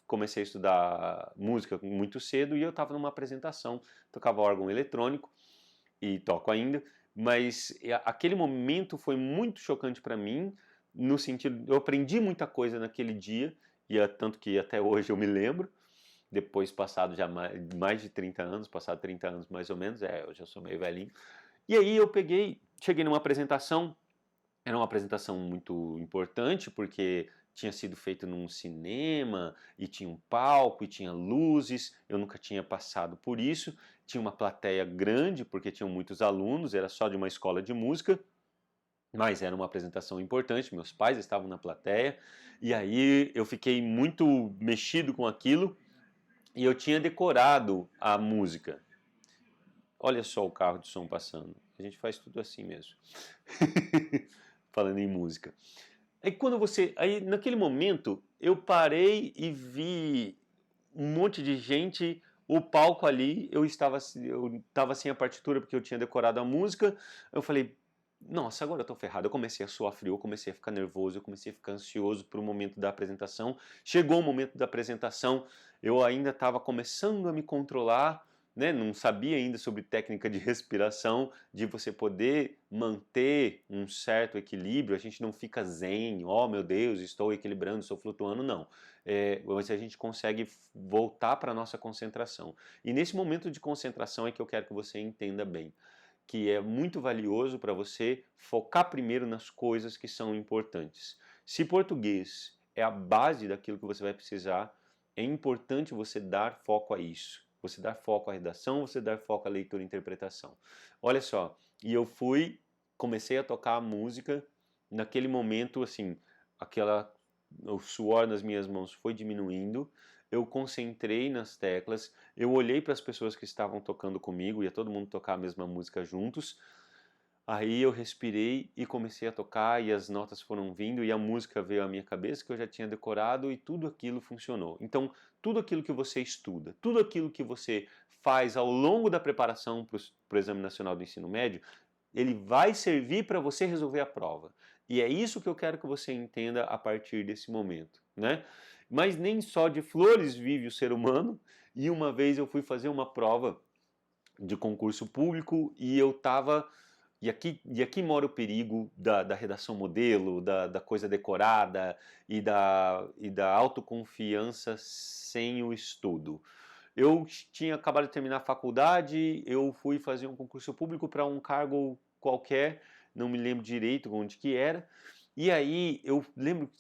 comecei a estudar música muito cedo e eu estava numa apresentação, tocava órgão eletrônico e toco ainda, mas aquele momento foi muito chocante para mim, no sentido, eu aprendi muita coisa naquele dia, e tanto que até hoje eu me lembro, depois passado já mais de 30 anos, passado 30 anos mais ou menos, eu já sou meio velhinho, e aí eu cheguei numa apresentação, era uma apresentação muito importante, porque tinha sido feito num cinema, e tinha um palco, e tinha luzes, eu nunca tinha passado por isso, tinha uma plateia grande, porque tinham muitos alunos, era só de uma escola de música, mas era uma apresentação importante, meus pais estavam na plateia, e aí eu fiquei muito mexido com aquilo, e eu tinha decorado a música. Olha só o carro de som passando, a gente faz tudo assim mesmo. Falando em música. Aí naquele momento, eu parei e vi um monte de gente, o palco ali, eu estava sem a partitura porque eu tinha decorado a música, eu falei, nossa, agora eu tô ferrado. Eu comecei a suar frio, eu comecei a ficar nervoso, eu comecei a ficar ansioso pro momento da apresentação. Chegou o momento da apresentação, eu ainda estava começando a me controlar, né? Não sabia ainda sobre técnica de respiração, de você poder manter um certo equilíbrio. A gente não fica zen, oh meu Deus, estou equilibrando, estou flutuando, não. Mas a gente consegue voltar para a nossa concentração. E nesse momento de concentração é que eu quero que você entenda bem, que é muito valioso para você focar primeiro nas coisas que são importantes. Se português é a base daquilo que você vai precisar, é importante você dar foco a isso. Você dar foco à redação, você dar foco à leitura e interpretação. Olha só, e comecei a tocar a música, naquele momento, assim, o suor nas minhas mãos foi diminuindo, eu concentrei nas teclas, eu olhei para as pessoas que estavam tocando comigo, ia todo mundo tocar a mesma música juntos, aí eu respirei e comecei a tocar e as notas foram vindo e a música veio à minha cabeça que eu já tinha decorado e tudo aquilo funcionou. Então, tudo aquilo que você estuda, tudo aquilo que você faz ao longo da preparação para o Exame Nacional do Ensino Médio, ele vai servir para você resolver a prova. E é isso que eu quero que você entenda a partir desse momento, né? Mas nem só de flores vive o ser humano, e uma vez eu fui fazer uma prova de concurso público e eu estava. E aqui mora o perigo da redação modelo, da coisa decorada e da autoconfiança sem o estudo. Eu tinha acabado de terminar a faculdade, eu fui fazer um concurso público para um cargo qualquer, não me lembro direito onde que era, e aí eu lembro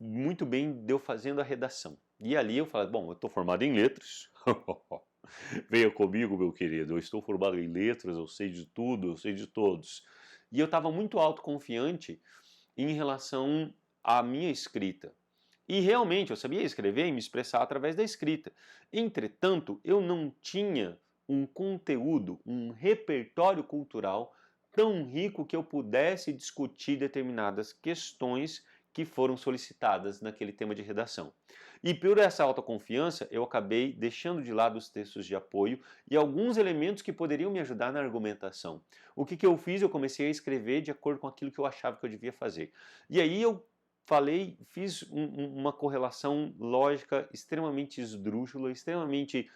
muito bem de eu fazendo a redação. E ali eu falei, bom, eu estou formado em letras, venha comigo, meu querido, eu estou formado em letras, eu sei de tudo, eu sei de todos. E eu estava muito autoconfiante em relação à minha escrita. E realmente eu sabia escrever e me expressar através da escrita. Entretanto, eu não tinha um conteúdo, um repertório cultural tão rico que eu pudesse discutir determinadas questões que foram solicitadas naquele tema de redação. E por essa autoconfiança, eu acabei deixando de lado os textos de apoio e alguns elementos que poderiam me ajudar na argumentação. O que eu fiz? Eu comecei a escrever de acordo com aquilo que eu achava que eu devia fazer. E aí eu fiz uma correlação lógica extremamente esdrúxula, extremamente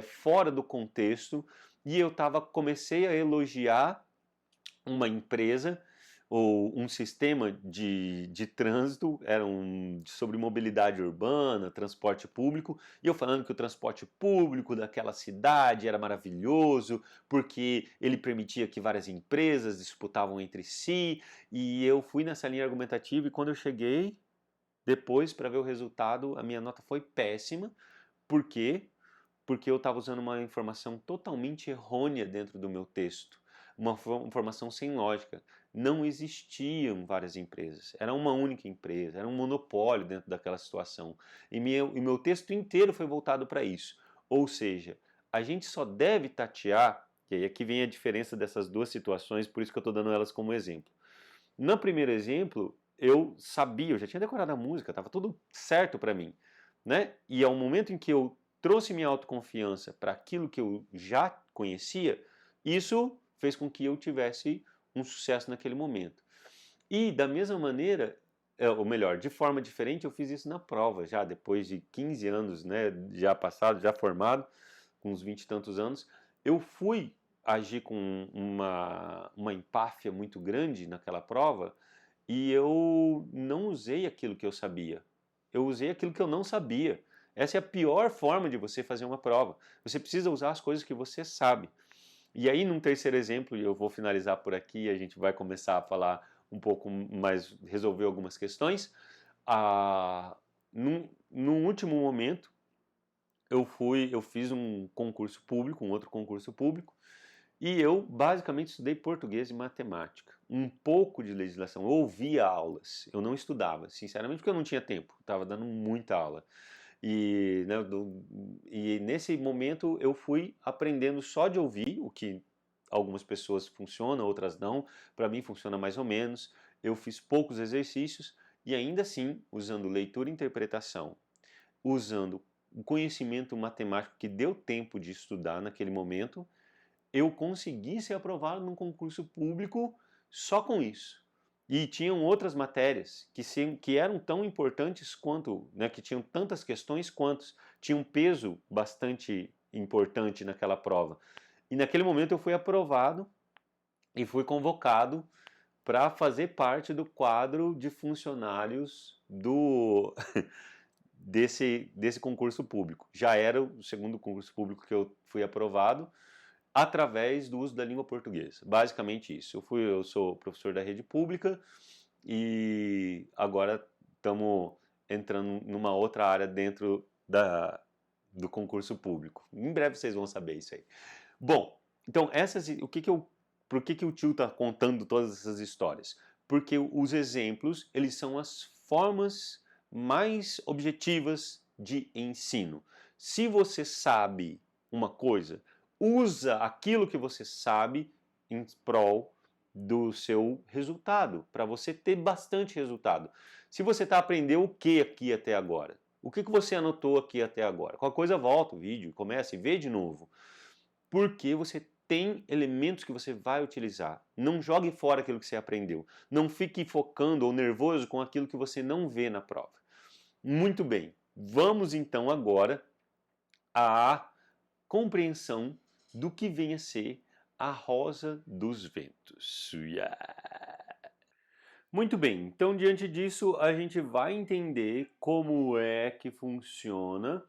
fora do contexto, e comecei a elogiar uma empresa ou um sistema de trânsito, era sobre mobilidade urbana, transporte público, e eu falando que o transporte público daquela cidade era maravilhoso, porque ele permitia que várias empresas disputavam entre si, e eu fui nessa linha argumentativa, e quando eu cheguei depois para ver o resultado, a minha nota foi péssima. Por quê? Porque eu estava usando uma informação totalmente errônea dentro do meu texto, uma informação sem lógica. Não existiam várias empresas, era uma única empresa, era um monopólio dentro daquela situação. E meu texto inteiro foi voltado para isso. Ou seja, a gente só deve tatear, e aí aqui vem a diferença dessas duas situações, por isso que eu estou dando elas como exemplo. No primeiro exemplo, eu sabia, eu já tinha decorado a música, estava tudo certo para mim, né? E ao momento em que eu trouxe minha autoconfiança para aquilo que eu já conhecia, isso fez com que eu tivesse um sucesso naquele momento. E da mesma maneira, ou melhor, de forma diferente, eu fiz isso na prova, já depois de 15 anos, né, já passado, já formado, com uns 20 e tantos anos, eu fui agir com uma empáfia muito grande naquela prova e eu não usei aquilo que eu sabia. Eu usei aquilo que eu não sabia. Essa é a pior forma de você fazer uma prova. Você precisa usar as coisas que você sabe. E aí, num terceiro exemplo, e eu vou finalizar por aqui, a gente vai começar a falar um pouco mais, resolver algumas questões. Num último momento, eu fiz um concurso público, um outro concurso público, e eu basicamente estudei português e matemática, um pouco de legislação. Eu ouvia aulas, eu não estudava, sinceramente, porque eu não tinha tempo, estava dando muita aula. E, né, e nesse momento eu fui aprendendo só de ouvir, o que algumas pessoas funciona, outras não. Para mim funciona mais ou menos. Eu fiz poucos exercícios e ainda assim, usando leitura e interpretação, usando o conhecimento matemático que deu tempo de estudar naquele momento, eu consegui ser aprovado num concurso público só com isso. E tinham outras matérias que eram tão importantes quanto, né, que tinham tantas questões quanto, tinham um peso bastante importante naquela prova. E naquele momento eu fui aprovado e fui convocado para fazer parte do quadro de funcionários desse concurso público. Já era o segundo concurso público que eu fui aprovado, através do uso da língua portuguesa. Basicamente isso. Eu sou professor da rede pública e agora estamos entrando numa outra área dentro do concurso público. Em breve vocês vão saber isso aí. Bom, então por que o tio está contando todas essas histórias? Porque os exemplos, eles são as formas mais objetivas de ensino. Se você sabe uma coisa, usa aquilo que você sabe em prol do seu resultado, para você ter bastante resultado. Se você está aprendendo o que aqui até agora? O que você anotou aqui até agora? Qualquer coisa, volta o vídeo, começa e vê de novo. Porque você tem elementos que você vai utilizar. Não jogue fora aquilo que você aprendeu. Não fique focando ou nervoso com aquilo que você não vê na prova. Muito bem, vamos então agora à compreensão do que vem a ser a rosa dos ventos. Yeah. Muito bem, então diante disso a gente vai entender como é que funciona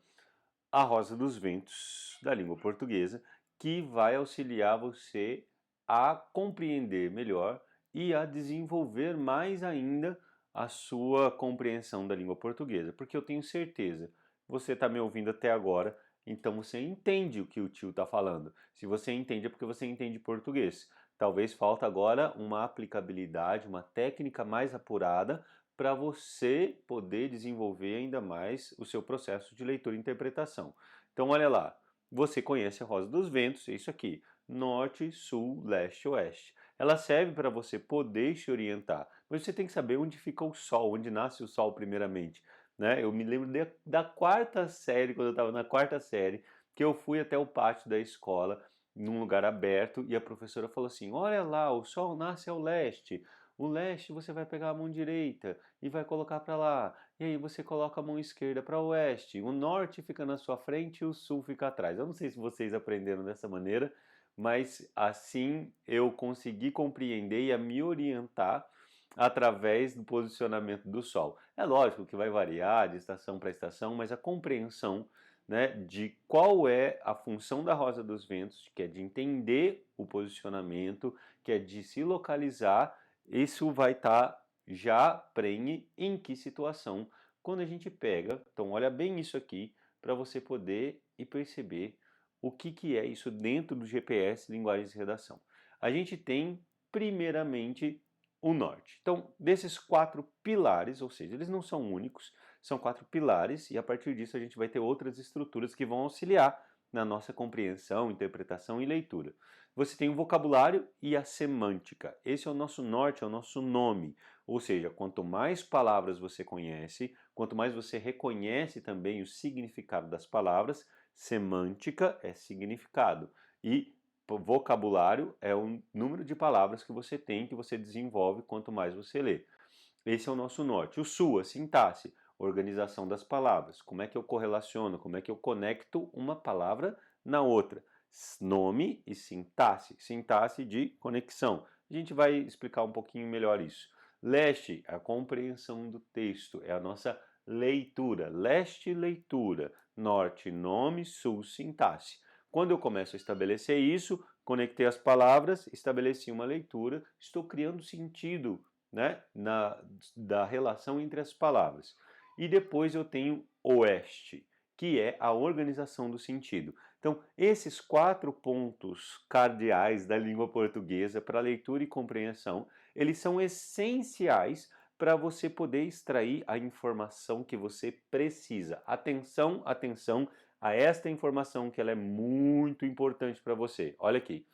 a rosa dos ventos da língua portuguesa, que vai auxiliar você a compreender melhor e a desenvolver mais ainda a sua compreensão da língua portuguesa, porque eu tenho certeza, você está me ouvindo até agora, então você entende o que o tio está falando. Se você entende é porque você entende português. Talvez falta agora uma aplicabilidade, uma técnica mais apurada para você poder desenvolver ainda mais o seu processo de leitura e interpretação. Então, olha lá, você conhece a Rosa dos Ventos, é isso aqui, norte, sul, leste, oeste. Ela serve para você poder se orientar, mas você tem que saber onde fica o sol, onde nasce o sol primeiramente. Né? Eu me lembro da quarta série, quando eu estava na quarta série, que eu fui até o pátio da escola, num lugar aberto, e a professora falou assim, olha lá, o sol nasce ao leste, o leste você vai pegar a mão direita e vai colocar para lá. E aí você coloca a mão esquerda para o oeste. O norte fica na sua frente e o sul fica atrás. Eu não sei se vocês aprenderam dessa maneira, mas assim eu consegui compreender e a me orientar através do posicionamento do Sol. É lógico que vai variar de estação para estação, mas a compreensão, né, de qual é a função da rosa dos ventos, que é de entender o posicionamento, que é de se localizar, isso vai estar já prenhe em que situação quando a gente pega. Então olha bem isso aqui para você poder e perceber o que é isso dentro do GPS Linguagens de Redação. A gente tem primeiramente o norte. Então, desses 4 pilares, ou seja, eles não são únicos, são 4 pilares, e a partir disso a gente vai ter outras estruturas que vão auxiliar na nossa compreensão, interpretação e leitura. Você tem o vocabulário e a semântica. Esse é o nosso norte, é o nosso nome. Ou seja, quanto mais palavras você conhece, quanto mais você reconhece também o significado das palavras, semântica é significado. E vocabulário é o número de palavras que você tem, que você desenvolve quanto mais você lê. Esse é o nosso norte. O sul, a sintaxe, organização das palavras. Como é que eu correlaciono, como é que eu conecto uma palavra na outra. Nome e sintaxe. Sintaxe de conexão. A gente vai explicar um pouquinho melhor isso. Leste, a compreensão do texto, é a nossa leitura. Leste, leitura. Norte, nome, sul, sintaxe. Quando eu começo a estabelecer isso, conectei as palavras, estabeleci uma leitura, estou criando sentido, né, da relação entre as palavras. E depois eu tenho oeste, que é a organização do sentido. Então, esses 4 pontos cardeais da língua portuguesa para leitura e compreensão, eles são essenciais para você poder extrair a informação que você precisa. Atenção, atenção a esta informação, que ela é muito importante para você. Olha aqui.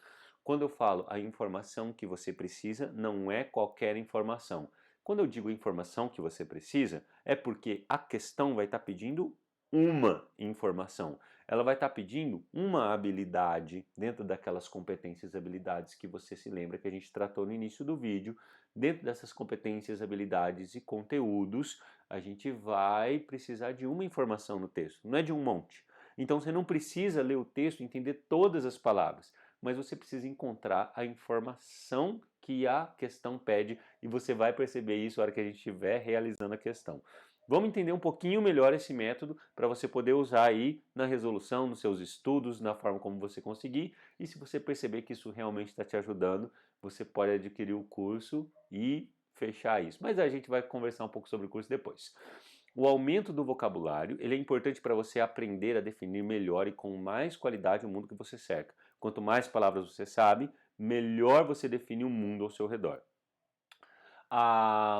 Quando eu falo a informação que você precisa, não é qualquer informação. Quando eu digo informação que você precisa, é porque a questão vai estar pedindo uma informação. Ela vai estar pedindo uma habilidade dentro daquelas competências e habilidades que você se lembra que a gente tratou no início do vídeo. Dentro dessas competências, habilidades e conteúdos, a gente vai precisar de uma informação no texto, não é de um monte. Então você não precisa ler o texto e entender todas as palavras, mas você precisa encontrar a informação que a questão pede e você vai perceber isso na hora que a gente estiver realizando a questão. Vamos entender um pouquinho melhor esse método para você poder usar aí na resolução, nos seus estudos, na forma como você conseguir. E se você perceber que isso realmente está te ajudando, você pode adquirir o curso e fechar isso. Mas a gente vai conversar um pouco sobre o curso depois. O aumento do vocabulário, ele é importante para você aprender a definir melhor e com mais qualidade o mundo que você cerca. Quanto mais palavras você sabe, melhor você define o mundo ao seu redor.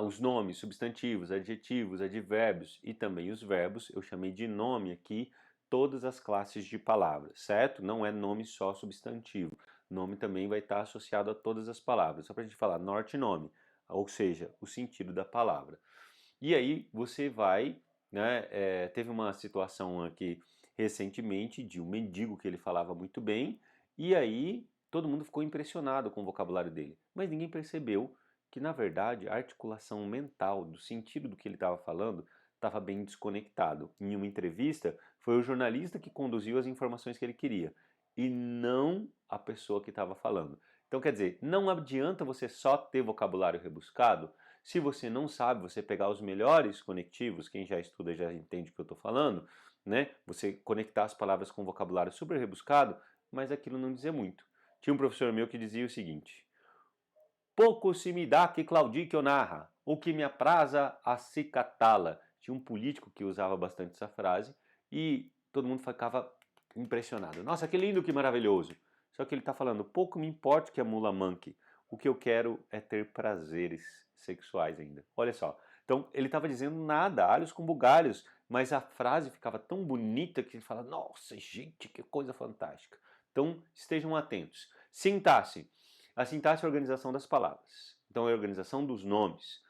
Os nomes, substantivos, adjetivos, advérbios e também os verbos, eu chamei de nome aqui todas as classes de palavras, certo? Não é nome só substantivo. Nome também vai estar associado a todas as palavras. Só para a gente falar norte e nome, ou seja, o sentido da palavra. E aí você vai, né, teve uma situação aqui recentemente de um mendigo que ele falava muito bem, e aí todo mundo ficou impressionado com o vocabulário dele, mas ninguém percebeu que na verdade a articulação mental do sentido do que ele estava falando estava bem desconectado. Em uma entrevista, foi o jornalista que conduziu as informações que ele queria, e não a pessoa que estava falando. Então quer dizer, não adianta você só ter vocabulário rebuscado. Se você não sabe, você pegar os melhores conectivos, quem já estuda já entende o que eu estou falando, né? Você conectar as palavras com vocabulário super rebuscado, mas aquilo não dizia muito. Tinha um professor meu que dizia o seguinte: pouco se me dá que Claudique narra, o que me apraza a cicatala. Tinha um político que usava bastante essa frase e todo mundo ficava impressionado. Nossa, que lindo, que maravilhoso. Só que ele está falando, pouco me importa que a mula manque. O que eu quero é ter prazeres sexuais ainda. Olha só. Então, ele estava dizendo nada, alhos com bugalhos, mas a frase ficava tão bonita que ele fala, nossa, gente, que coisa fantástica. Então, estejam atentos. Sintaxe. A sintaxe é a organização das palavras. Então, é a organização dos nomes,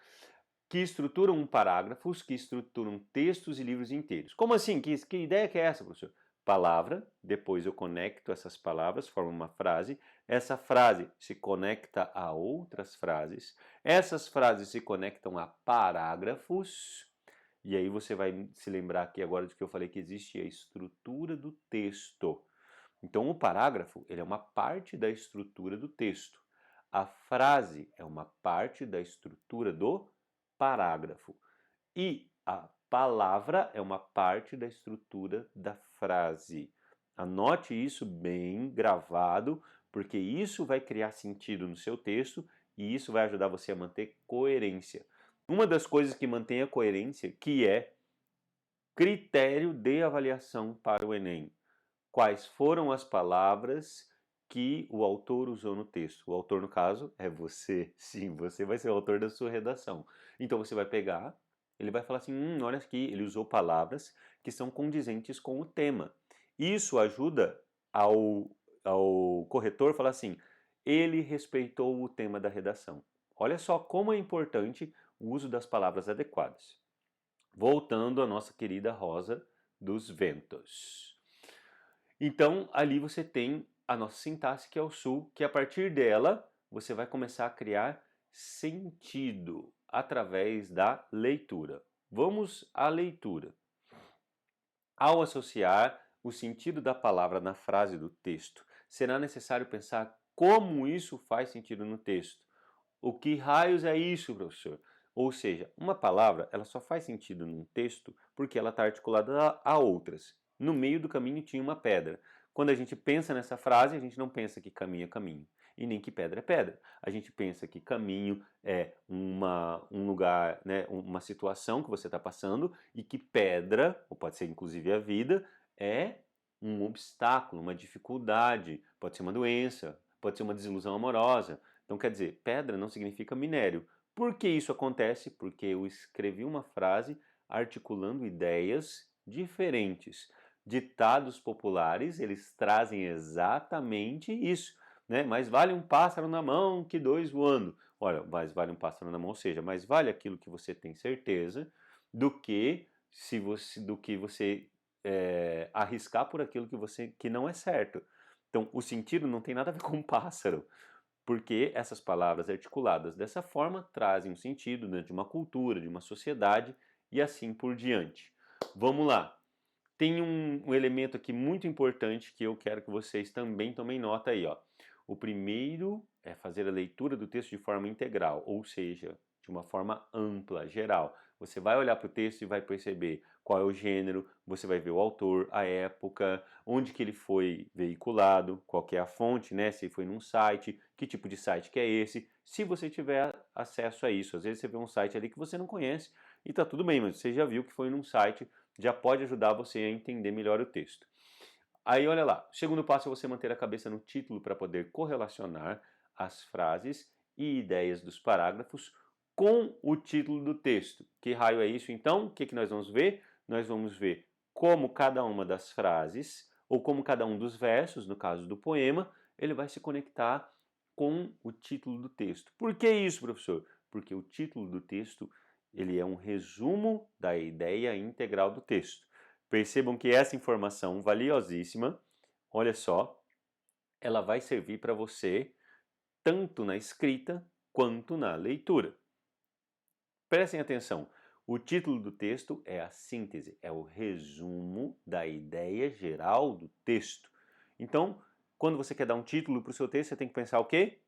que estruturam parágrafos, que estruturam textos e livros inteiros. Como assim? Que ideia que é essa, professor? Palavra, depois eu conecto essas palavras, formo uma frase, essa frase se conecta a outras frases, essas frases se conectam a parágrafos, e aí você vai se lembrar aqui agora de que eu falei que existe a estrutura do texto. Então, o parágrafo ele é uma parte da estrutura do texto. A frase é uma parte da estrutura do parágrafo. E a palavra é uma parte da estrutura da frase. Anote isso bem gravado, porque isso vai criar sentido no seu texto e isso vai ajudar você a manter coerência. Uma das coisas que mantém a coerência, que é critério de avaliação para o Enem. Quais foram as palavras que o autor usou no texto? O autor, no caso, é você. Sim, você vai ser o autor da sua redação. Então você vai pegar, ele vai falar assim, olha aqui, ele usou palavras que são condizentes com o tema. Isso ajuda ao corretor a falar assim, ele respeitou o tema da redação. Olha só como é importante o uso das palavras adequadas. Voltando à nossa querida Rosa dos Ventos. Então, ali você tem a nossa sintaxe, que é o sul, que a partir dela você vai começar a criar sentido através da leitura. Vamos à leitura. Ao associar o sentido da palavra na frase do texto, será necessário pensar como isso faz sentido no texto. O que raios é isso, professor? Ou seja, uma palavra ela só faz sentido num texto porque ela está articulada a outras. No meio do caminho tinha uma pedra. Quando a gente pensa nessa frase, a gente não pensa que caminho é caminho e nem que pedra é pedra. A gente pensa que caminho é um lugar, né, uma situação que você está passando e que pedra, ou pode ser inclusive a vida, é um obstáculo, uma dificuldade, pode ser uma doença, pode ser uma desilusão amorosa. Então, quer dizer, pedra não significa minério. Por que isso acontece? Porque eu escrevi uma frase articulando ideias diferentes. Ditados populares, eles trazem exatamente isso, né? Mais vale um pássaro na mão que dois voando. Olha, mais vale um pássaro na mão, ou seja, mais vale aquilo que você tem certeza do que você arriscar por aquilo que não é certo. Então, o sentido não tem nada a ver com um pássaro, porque essas palavras articuladas dessa forma trazem um sentido dentro de uma cultura, de uma sociedade e assim por diante. Vamos lá. Tem um elemento aqui muito importante que eu quero que vocês também tomem nota aí, ó. O primeiro é fazer a leitura do texto de forma integral, ou seja, de uma forma ampla, geral. Você vai olhar para o texto e vai perceber qual é o gênero, você vai ver o autor, a época, onde que ele foi veiculado, qual que é a fonte, né? Se foi num site, que tipo de site que é esse, se você tiver acesso a isso. Às vezes você vê um site ali que você não conhece e tá tudo bem, mas você já viu que foi num site, já pode ajudar você a entender melhor o texto. Aí olha lá, o segundo passo é você manter a cabeça no título para poder correlacionar as frases e ideias dos parágrafos com o título do texto. Que raio é isso então? O que nós vamos ver? Nós vamos ver como cada uma das frases, ou como cada um dos versos, no caso do poema, ele vai se conectar com o título do texto. Por que isso, professor? Porque o título do texto ele é um resumo da ideia integral do texto. Percebam que essa informação valiosíssima, olha só, ela vai servir para você tanto na escrita quanto na leitura. Prestem atenção, o título do texto é a síntese, é o resumo da ideia geral do texto. Então, quando você quer dar um título para o seu texto, você tem que pensar o quê?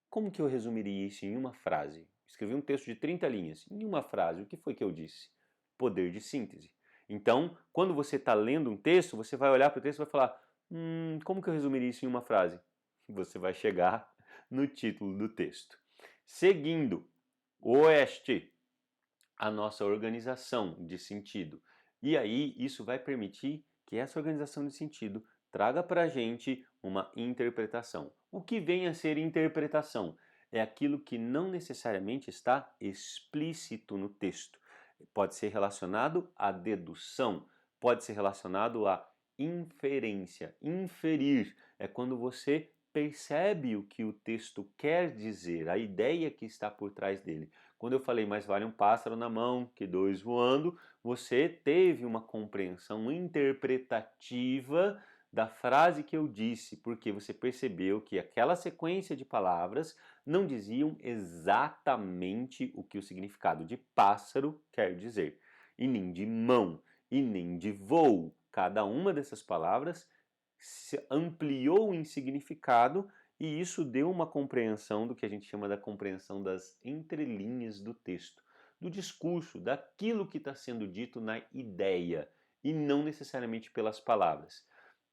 Como que eu resumiria isso em uma frase? Escrevi um texto de 30 linhas. Em uma frase, o que foi que eu disse? Poder de síntese. Então, quando você está lendo um texto, você vai olhar para o texto e vai falar: como que eu resumiria isso em uma frase? Você vai chegar no título do texto. Seguindo, oeste, a nossa organização de sentido. E aí, isso vai permitir que essa organização de sentido traga para a gente uma interpretação. O que vem a ser interpretação? É aquilo que não necessariamente está explícito no texto. Pode ser relacionado à dedução, pode ser relacionado à inferência. Inferir é quando você percebe o que o texto quer dizer, a ideia que está por trás dele. Quando eu falei mais vale um pássaro na mão que dois voando, você teve uma compreensão interpretativa da frase que eu disse, porque você percebeu que aquela sequência de palavras não diziam exatamente o que o significado de pássaro quer dizer, e nem de mão, e nem de voo. Cada uma dessas palavras se ampliou em significado e isso deu uma compreensão do que a gente chama da compreensão das entrelinhas do texto, do discurso, daquilo que está sendo dito na ideia e não necessariamente pelas palavras.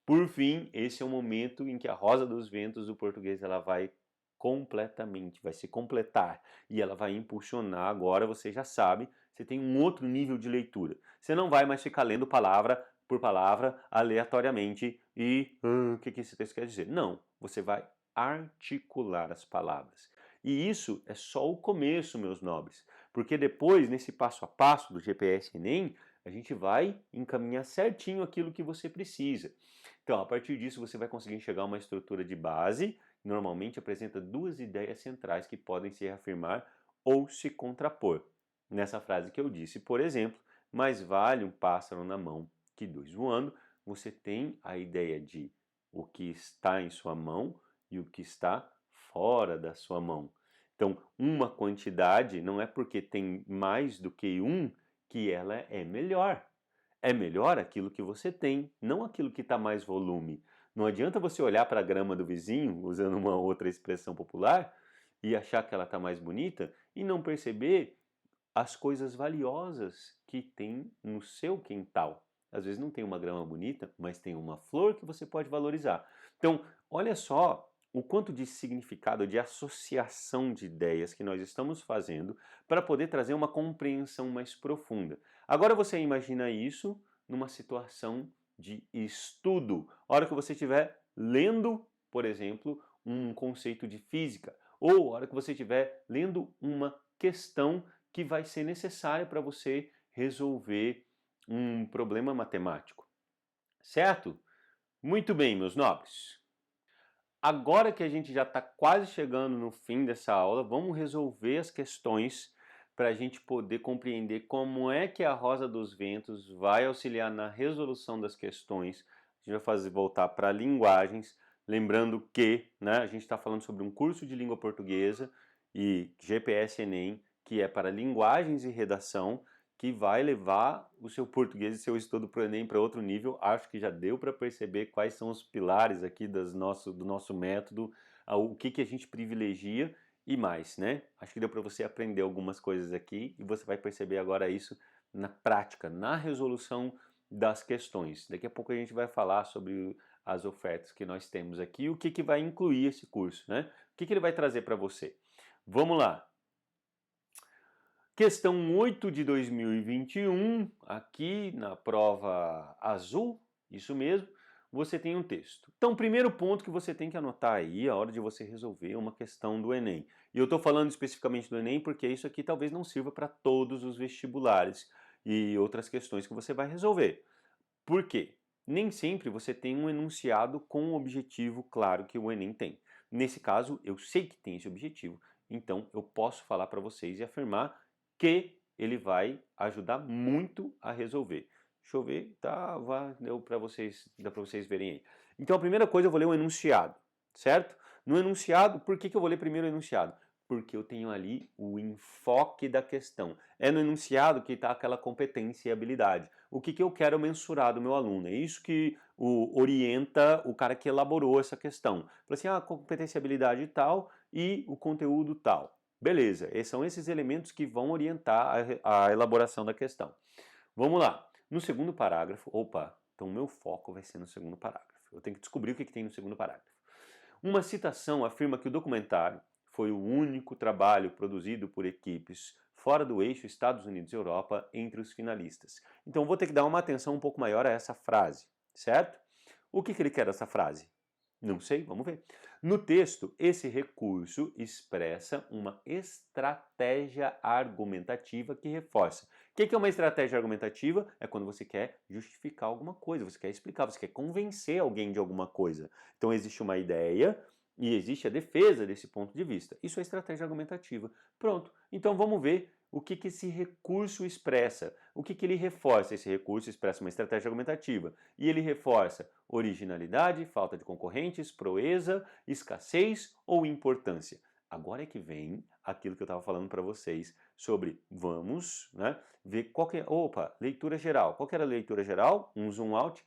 Por fim, esse é o momento em que a rosa dos ventos do português ela vai vai se completar e ela vai impulsionar. Agora você já sabe, você tem um outro nível de leitura. Você não vai mais ficar lendo palavra por palavra aleatoriamente e o que esse texto quer dizer. Não, você vai articular as palavras. E isso é só o começo, meus nobres, porque depois, nesse passo a passo do GPS Enem, a gente vai encaminhar certinho aquilo que você precisa. Então, a partir disso, você vai conseguir enxergar uma estrutura de base, que normalmente apresenta duas ideias centrais que podem se reafirmar ou se contrapor. Nessa frase que eu disse, por exemplo, mais vale um pássaro na mão que dois voando, você tem a ideia de o que está em sua mão e o que está fora da sua mão. Então, uma quantidade não é porque tem mais do que um que ela é melhor. É melhor aquilo que você tem, não aquilo que está mais volume. Não adianta você olhar para a grama do vizinho, usando uma outra expressão popular, e achar que ela está mais bonita e não perceber as coisas valiosas que tem no seu quintal. Às vezes não tem uma grama bonita, mas tem uma flor que você pode valorizar. Então, olha só o quanto de significado, de associação de ideias que nós estamos fazendo para poder trazer uma compreensão mais profunda. Agora você imagina isso numa situação de estudo. A hora que você estiver lendo, por exemplo, um conceito de física, ou a hora que você estiver lendo uma questão que vai ser necessária para você resolver um problema matemático. Certo? Muito bem, meus nobres. Agora que a gente já está quase chegando no fim dessa aula, vamos resolver as questões para a gente poder compreender como é que a Rosa dos Ventos vai auxiliar na resolução das questões. A gente vai voltar para linguagens, lembrando que a gente está falando sobre um curso de língua portuguesa e GPS Enem, que é para linguagens e redação, que vai levar o seu português e seu estudo para o Enem para outro nível. Acho que já deu para perceber quais são os pilares aqui do nosso método, o que a gente privilegia e mais, né? Acho que deu para você aprender algumas coisas aqui e você vai perceber agora isso na prática, na resolução das questões. Daqui a pouco a gente vai falar sobre as ofertas que nós temos aqui, o que vai incluir esse curso, né? O que ele vai trazer para você. Vamos lá. Questão 8 de 2021, aqui na prova azul, isso mesmo, você tem um texto. Então, o primeiro ponto que você tem que anotar aí, a hora de você resolver uma questão do Enem. E eu estou falando especificamente do Enem porque isso aqui talvez não sirva para todos os vestibulares e outras questões que você vai resolver. Por quê? Nem sempre você tem um enunciado com o objetivo claro que o Enem tem. Nesse caso, eu sei que tem esse objetivo, então eu posso falar para vocês e afirmar que ele vai ajudar muito a resolver. Deixa eu ver, tá, dá para vocês verem aí. Então a primeira coisa eu vou ler o enunciado, certo? No enunciado, por que eu vou ler primeiro o enunciado? Porque eu tenho ali o enfoque da questão. É no enunciado que está aquela competência e habilidade. O que eu quero mensurar do meu aluno? É isso que orienta o cara que elaborou essa questão. Fala assim, a competência e habilidade tal e o conteúdo tal. Beleza, são esses elementos que vão orientar a elaboração da questão. Vamos lá. No segundo parágrafo, então o meu foco vai ser no segundo parágrafo. Eu tenho que descobrir o que tem no segundo parágrafo. Uma citação afirma que o documentário foi o único trabalho produzido por equipes fora do eixo Estados Unidos e Europa entre os finalistas. Então vou ter que dar uma atenção um pouco maior a essa frase, certo? O que ele quer dessa frase? Não sei, vamos ver. No texto, esse recurso expressa uma estratégia argumentativa que reforça. O que é uma estratégia argumentativa? É quando você quer justificar alguma coisa, você quer explicar, você quer convencer alguém de alguma coisa. Então existe uma ideia e existe a defesa desse ponto de vista. Isso é estratégia argumentativa. Pronto. Então vamos ver o que esse recurso expressa. O que ele reforça? Esse recurso expressa uma estratégia argumentativa. E ele reforça originalidade, falta de concorrentes, proeza, escassez ou importância. Agora é que vem aquilo que eu estava falando para vocês sobre vamos ver qual que é. Leitura geral. Qual que era a leitura geral? Um zoom out.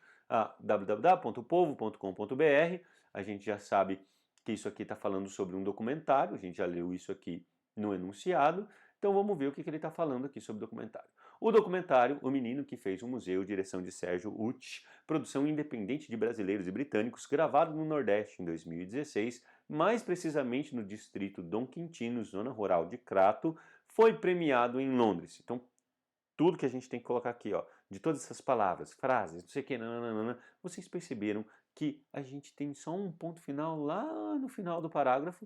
www.povo.com.br. A gente já sabe que isso aqui está falando sobre um documentário, a gente já leu isso aqui no enunciado, então vamos ver o que ele está falando aqui sobre o documentário. O documentário O Menino que Fez um Museu, direção de Sérgio Uth, produção independente de brasileiros e britânicos, gravado no Nordeste em 2016, mais precisamente no distrito Dom Quintino, zona rural de Crato, foi premiado em Londres. Então, tudo que a gente tem que colocar aqui, ó, de todas essas palavras, frases, não sei o que, nananana, vocês perceberam que a gente tem só um ponto final lá no final do parágrafo,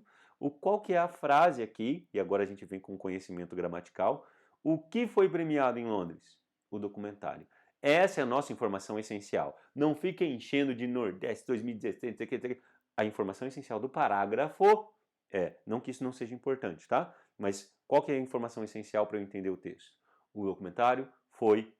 qual que é a frase aqui, e agora a gente vem com conhecimento gramatical, o que foi premiado em Londres? O documentário. Essa é a nossa informação essencial. Não fique enchendo de Nordeste 2016, não sei o que. A informação essencial do parágrafo não que isso não seja importante, tá? Mas qual que é a informação essencial para eu entender o texto? O documentário foi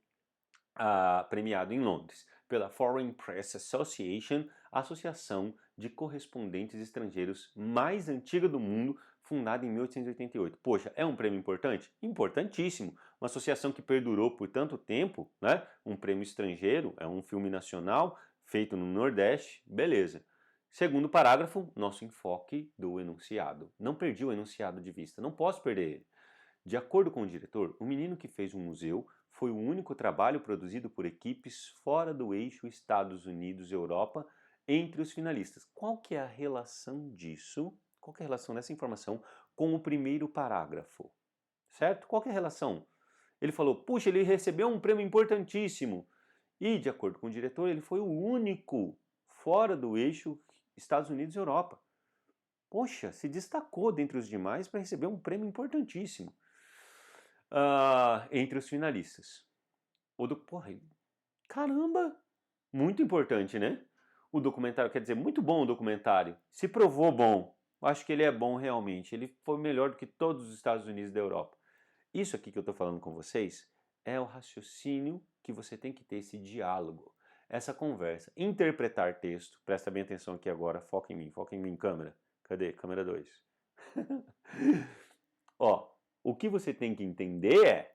premiado em Londres pela Foreign Press Association, a associação de correspondentes estrangeiros mais antiga do mundo, fundada em 1888. Poxa, é um prêmio importante? Importantíssimo. Uma associação que perdurou por tanto tempo, né? Um prêmio estrangeiro, é um filme nacional feito no Nordeste, beleza. Segundo parágrafo, nosso enfoque do enunciado. Não perdi o enunciado de vista, não posso perder ele. De acordo com o diretor, O Menino que Fez um Museu foi o único trabalho produzido por equipes fora do eixo Estados Unidos-Europa entre os finalistas. Qual que é a relação disso? Qual que é a relação dessa informação com o primeiro parágrafo? Certo? Qual que é a relação? Ele falou, puxa, ele recebeu um prêmio importantíssimo. E, de acordo com o diretor, ele foi o único fora do eixo Estados Unidos-Europa. Poxa, se destacou dentre os demais para receber um prêmio importantíssimo. Entre os finalistas. Porra, caramba! Muito importante, né? O documentário, quer dizer, muito bom o documentário. Se provou bom. Acho que ele é bom realmente. Ele foi melhor do que todos os Estados Unidos da Europa. Isso aqui que eu estou falando com vocês é o raciocínio que você tem que ter, esse diálogo, essa conversa. Interpretar texto. Presta bem atenção aqui agora. Foca em mim, câmera. Cadê? Câmera 2. Ó, o que você tem que entender é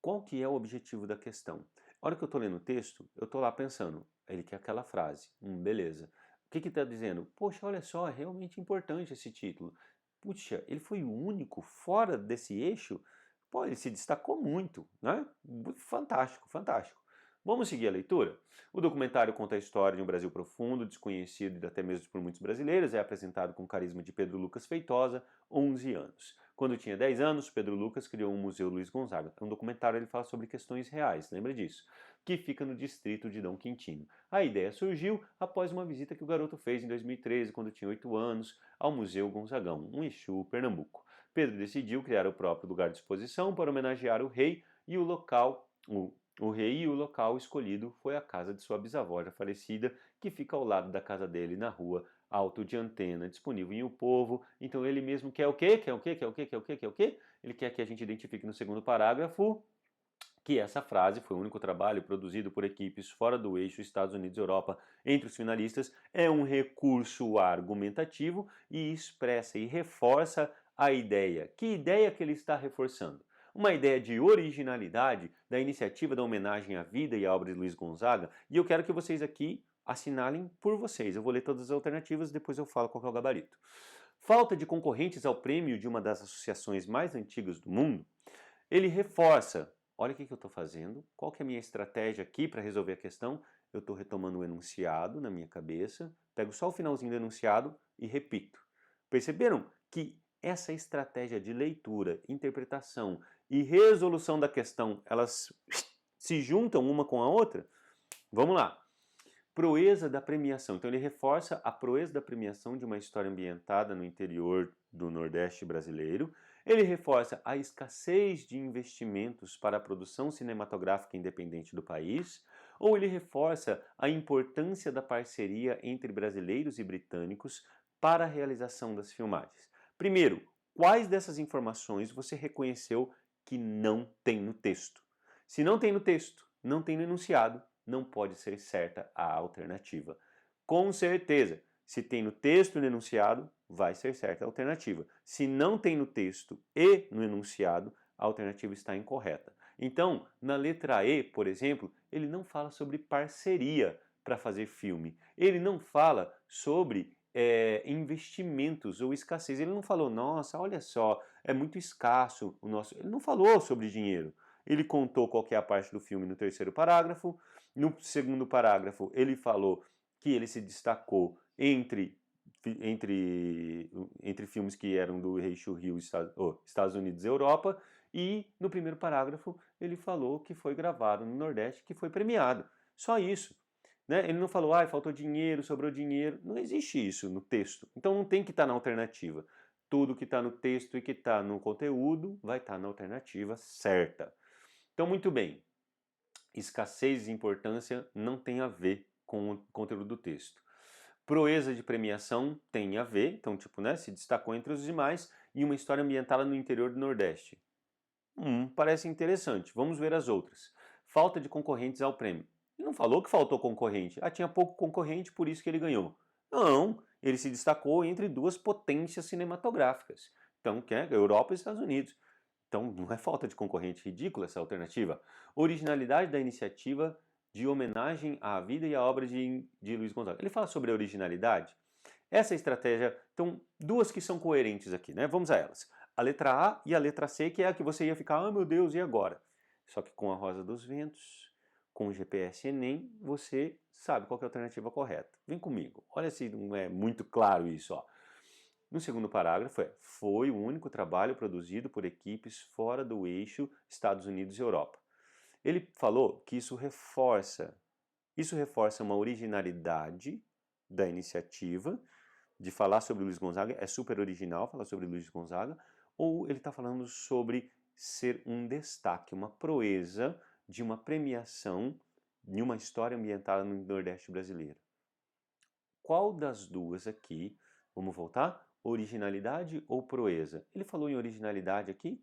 qual que é o objetivo da questão. A hora que eu estou lendo o texto, eu estou lá pensando, ele quer aquela frase, beleza. O que está dizendo? Poxa, olha só, é realmente importante esse título. Puxa, ele foi o único fora desse eixo? Pô, ele se destacou muito, né? Fantástico, fantástico. Vamos seguir a leitura? O documentário conta a história de um Brasil profundo, desconhecido até mesmo por muitos brasileiros. É apresentado com o carisma de Pedro Lucas Feitosa, 11 anos. Quando tinha 10 anos, Pedro Lucas criou um Museu Luiz Gonzaga. É um documentário, ele fala sobre questões reais, lembra disso? Que fica no distrito de Dom Quintino. A ideia surgiu após uma visita que o garoto fez em 2013, quando tinha 8 anos, ao Museu Gonzagão, um Exu, Pernambuco. Pedro decidiu criar o próprio lugar de exposição para homenagear o rei e o local, o rei e o local escolhido foi a casa de sua bisavó já falecida, que fica ao lado da casa dele na rua Alto de Antena, disponível em O Povo. Então ele mesmo quer o quê? Quer o quê? Quer o quê? Quer o quê? Quer o quê? Ele quer que a gente identifique no segundo parágrafo que essa frase foi o único trabalho produzido por equipes fora do eixo Estados Unidos-Europa entre os finalistas, é um recurso argumentativo e expressa e reforça a ideia. Que ideia que ele está reforçando? Uma ideia de originalidade da iniciativa da homenagem à vida e à obra de Luiz Gonzaga, e eu quero que vocês aqui assinalem por vocês. Eu vou ler todas as alternativas, depois eu falo qual é o gabarito. Falta de concorrentes ao prêmio de uma das associações mais antigas do mundo, ele reforça. Olha o que eu estou fazendo, qual que é a minha estratégia aqui para resolver a questão. Eu estou retomando o enunciado na minha cabeça, pego só o finalzinho do enunciado e repito. Perceberam que essa estratégia de leitura, interpretação e resolução da questão, elas se juntam uma com a outra? Vamos lá. Proeza da premiação. Então ele reforça a proeza da premiação de uma história ambientada no interior do Nordeste brasileiro. Ele reforça a escassez de investimentos para a produção cinematográfica independente do país. Ou ele reforça a importância da parceria entre brasileiros e britânicos para a realização das filmagens. Primeiro, quais dessas informações você reconheceu que não tem no texto? Se não tem no texto, não tem no enunciado, não pode ser certa a alternativa. Com certeza, se tem no texto e no enunciado, vai ser certa a alternativa. Se não tem no texto e no enunciado, a alternativa está incorreta. Então, na letra E, por exemplo, ele não fala sobre parceria para fazer filme. Ele não fala sobre investimentos ou escassez. Ele não falou, nossa, olha só, é muito escasso o nosso... Ele não falou sobre dinheiro. Ele contou qual que é a parte do filme no terceiro parágrafo. No segundo parágrafo, ele falou que ele se destacou entre filmes que eram do eixo Rio, Estados Unidos e Europa, e no primeiro parágrafo ele falou que foi gravado no Nordeste, que foi premiado. Só isso. Né? Ele não falou, faltou dinheiro, sobrou dinheiro. Não existe isso no texto. Então não tem que estar na alternativa. Tudo que está no texto e que está no conteúdo vai estar na alternativa certa. Então, muito bem. Escassez e importância não tem a ver com o conteúdo do texto. Proeza de premiação tem a ver, então, se destacou entre os demais, e uma história ambientada no interior do Nordeste. Parece interessante. Vamos ver as outras. Falta de concorrentes ao prêmio. Ele não falou que faltou concorrente. Tinha pouco concorrente, por isso que ele ganhou. Não, ele se destacou entre duas potências cinematográficas. Então, que é Europa e Estados Unidos. Então, não é falta de concorrente, ridícula essa alternativa. Originalidade da iniciativa de homenagem à vida e à obra de Luiz Gonzaga. Ele fala sobre a originalidade. Essa estratégia, então, duas que são coerentes aqui, né? Vamos a elas. A letra A e a letra C, que é a que você ia ficar, meu Deus, e agora? Só que com a Rosa dos Ventos, com o GPS Enem, você sabe qual é a alternativa correta. Vem comigo. Olha se não é muito claro isso, ó. No segundo parágrafo foi o único trabalho produzido por equipes fora do eixo Estados Unidos e Europa. Ele falou que isso reforça uma originalidade da iniciativa de falar sobre Luiz Gonzaga, é super original falar sobre Luiz Gonzaga, ou ele está falando sobre ser um destaque, uma proeza de uma premiação de uma história ambientada no Nordeste brasileiro. Qual das duas aqui, vamos voltar? Originalidade ou proeza? Ele falou em originalidade aqui?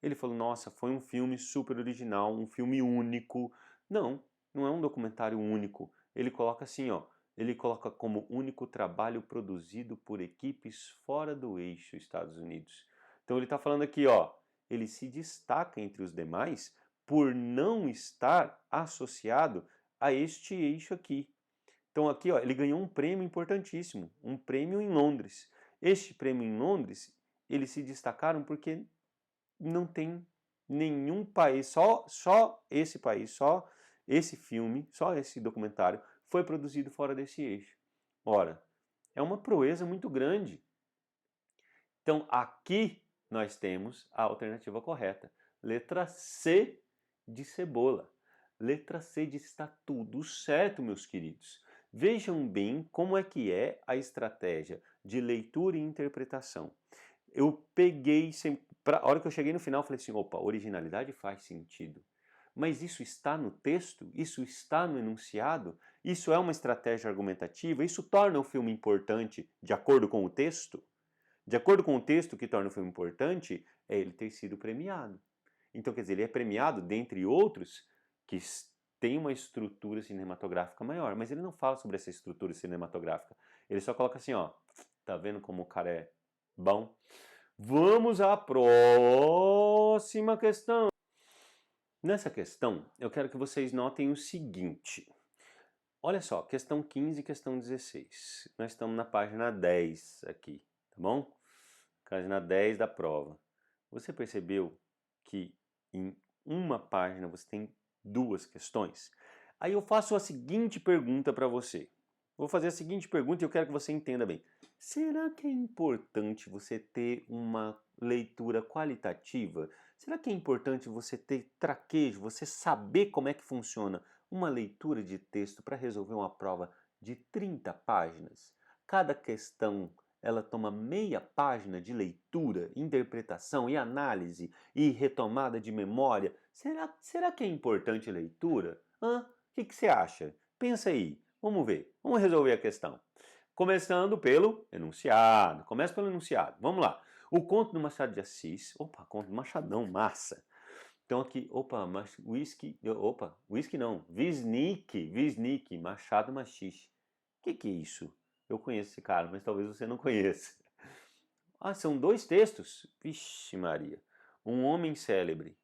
Ele falou, nossa, foi um filme super original, um filme único. Não, não é um documentário único. Ele coloca assim, ó, ele coloca como único trabalho produzido por equipes fora do eixo Estados Unidos. Então ele está falando aqui, ó, ele se destaca entre os demais por não estar associado a este eixo aqui. Então aqui, ó, ele ganhou um prêmio importantíssimo, um prêmio em Londres. Este prêmio em Londres, eles se destacaram porque não tem nenhum país, só esse país, só esse filme, só esse documentário foi produzido fora desse eixo. Ora, é uma proeza muito grande. Então aqui nós temos a alternativa correta. Letra C de cebola. Letra C de está tudo certo, meus queridos. Vejam bem como é que é a estratégia de leitura e interpretação. Eu peguei, a hora que eu cheguei no final, eu falei assim, opa, originalidade faz sentido. Mas isso está no texto? Isso está no enunciado? Isso é uma estratégia argumentativa? Isso torna o filme importante de acordo com o texto? De acordo com o texto que torna o filme importante, é ele ter sido premiado. Então, quer dizer, ele é premiado, dentre outros, que tem uma estrutura cinematográfica maior. Mas ele não fala sobre essa estrutura cinematográfica. Ele só coloca assim, ó, tá vendo como o cara é bom? Vamos à próxima questão. Nessa questão, eu quero que vocês notem o seguinte. Olha só, questão 15 e questão 16. Nós estamos na página 10 aqui, tá bom? Página 10 da prova. Você percebeu que em uma página você tem duas questões? Aí eu faço a seguinte pergunta para você. Vou fazer a seguinte pergunta e eu quero que você entenda bem. Será que é importante você ter uma leitura qualitativa? Será que é importante você ter traquejo, você saber como é que funciona uma leitura de texto para resolver uma prova de 30 páginas? Cada questão ela toma meia página de leitura, interpretação e análise e retomada de memória. Será que é importante leitura? O que você acha? Pensa aí. Vamos ver. Vamos resolver a questão. Começando pelo enunciado. Começa pelo enunciado. Vamos lá. O conto do Machado de Assis. Opa, conto do Machadão, massa. Então aqui, whisky não. Wisnik, Machado Machixe. O que é isso? Eu conheço esse cara, mas talvez você não conheça. São dois textos? Vixe Maria. Um homem célebre.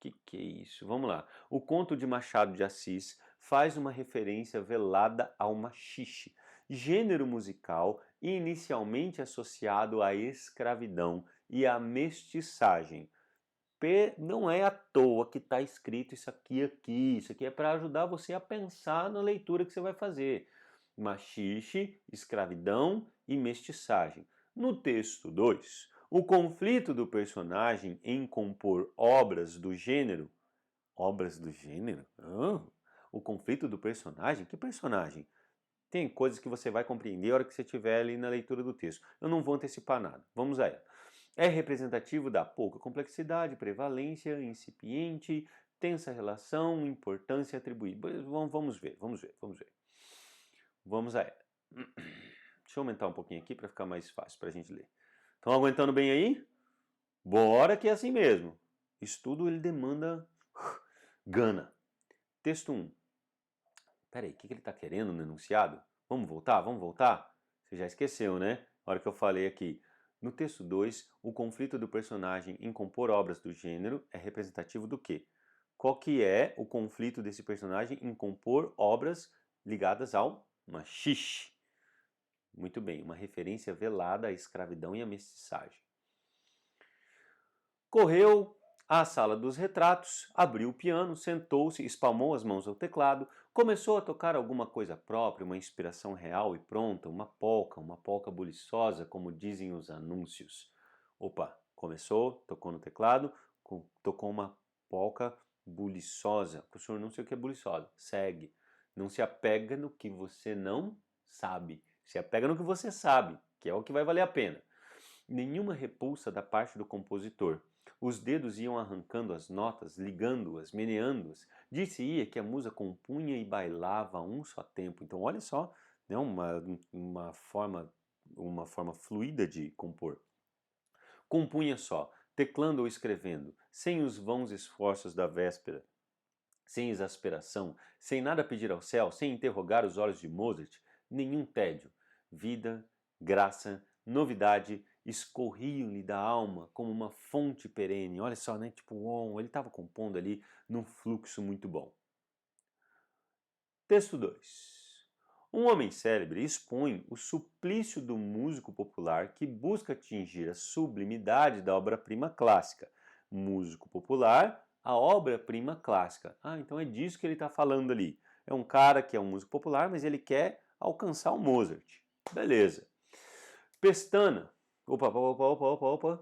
Que é isso? Vamos lá. O conto de Machado de Assis faz uma referência velada ao machixe, gênero musical inicialmente associado à escravidão e à mestiçagem. Não é à toa que está escrito isso aqui. Isso aqui é para ajudar você a pensar na leitura que você vai fazer. Machixe, escravidão e mestiçagem. No texto 2, o conflito do personagem em compor obras do gênero. Obras do gênero? O conflito do personagem? Que personagem? Tem coisas que você vai compreender na hora que você estiver ali na leitura do texto. Eu não vou antecipar nada. Vamos a ela. É representativo da pouca complexidade, prevalência, incipiente, tensa relação, importância atribuída. Vamos ver. Vamos a ela. Deixa eu aumentar um pouquinho aqui para ficar mais fácil para a gente ler. Estão aguentando bem aí? Bora que é assim mesmo. Estudo ele demanda gana. Texto 1. Peraí, o que ele está querendo no enunciado? Vamos voltar? Você já esqueceu, né? Na hora que eu falei aqui. No texto 2, o conflito do personagem em compor obras do gênero é representativo do quê? Qual que é o conflito desse personagem em compor obras ligadas ao machixe? Muito bem, uma referência velada à escravidão e à mestiçagem. Correu à sala dos retratos, abriu o piano, sentou-se, espalmou as mãos ao teclado, começou a tocar alguma coisa própria, uma inspiração real e pronta, uma polca buliçosa, como dizem os anúncios. Opa, começou, tocou no teclado, tocou uma polca buliçosa. Professor, não sei o que é buliçosa. Segue. Não se apega no que você não sabe. Se apega no que você sabe, que é o que vai valer a pena. Nenhuma repulsa da parte do compositor. Os dedos iam arrancando as notas, ligando-as, meneando-as. Disse-ia que a musa compunha e bailava a um só tempo. Então, olha só, né, uma forma fluida de compor. Compunha só, teclando ou escrevendo, sem os vãos esforços da véspera, sem exasperação, sem nada pedir ao céu, sem interrogar os olhos de Mozart, nenhum tédio. Vida, graça, novidade escorriam-lhe da alma como uma fonte perene. Olha só, né? Tipo, ele estava compondo ali num fluxo muito bom. Texto 2. Um homem célebre expõe o suplício do músico popular que busca atingir a sublimidade da obra-prima clássica. Músico popular, a obra-prima clássica. Então é disso que ele está falando ali. É um cara que é um músico popular, mas ele quer alcançar o Mozart. Beleza. Pestana. Opa,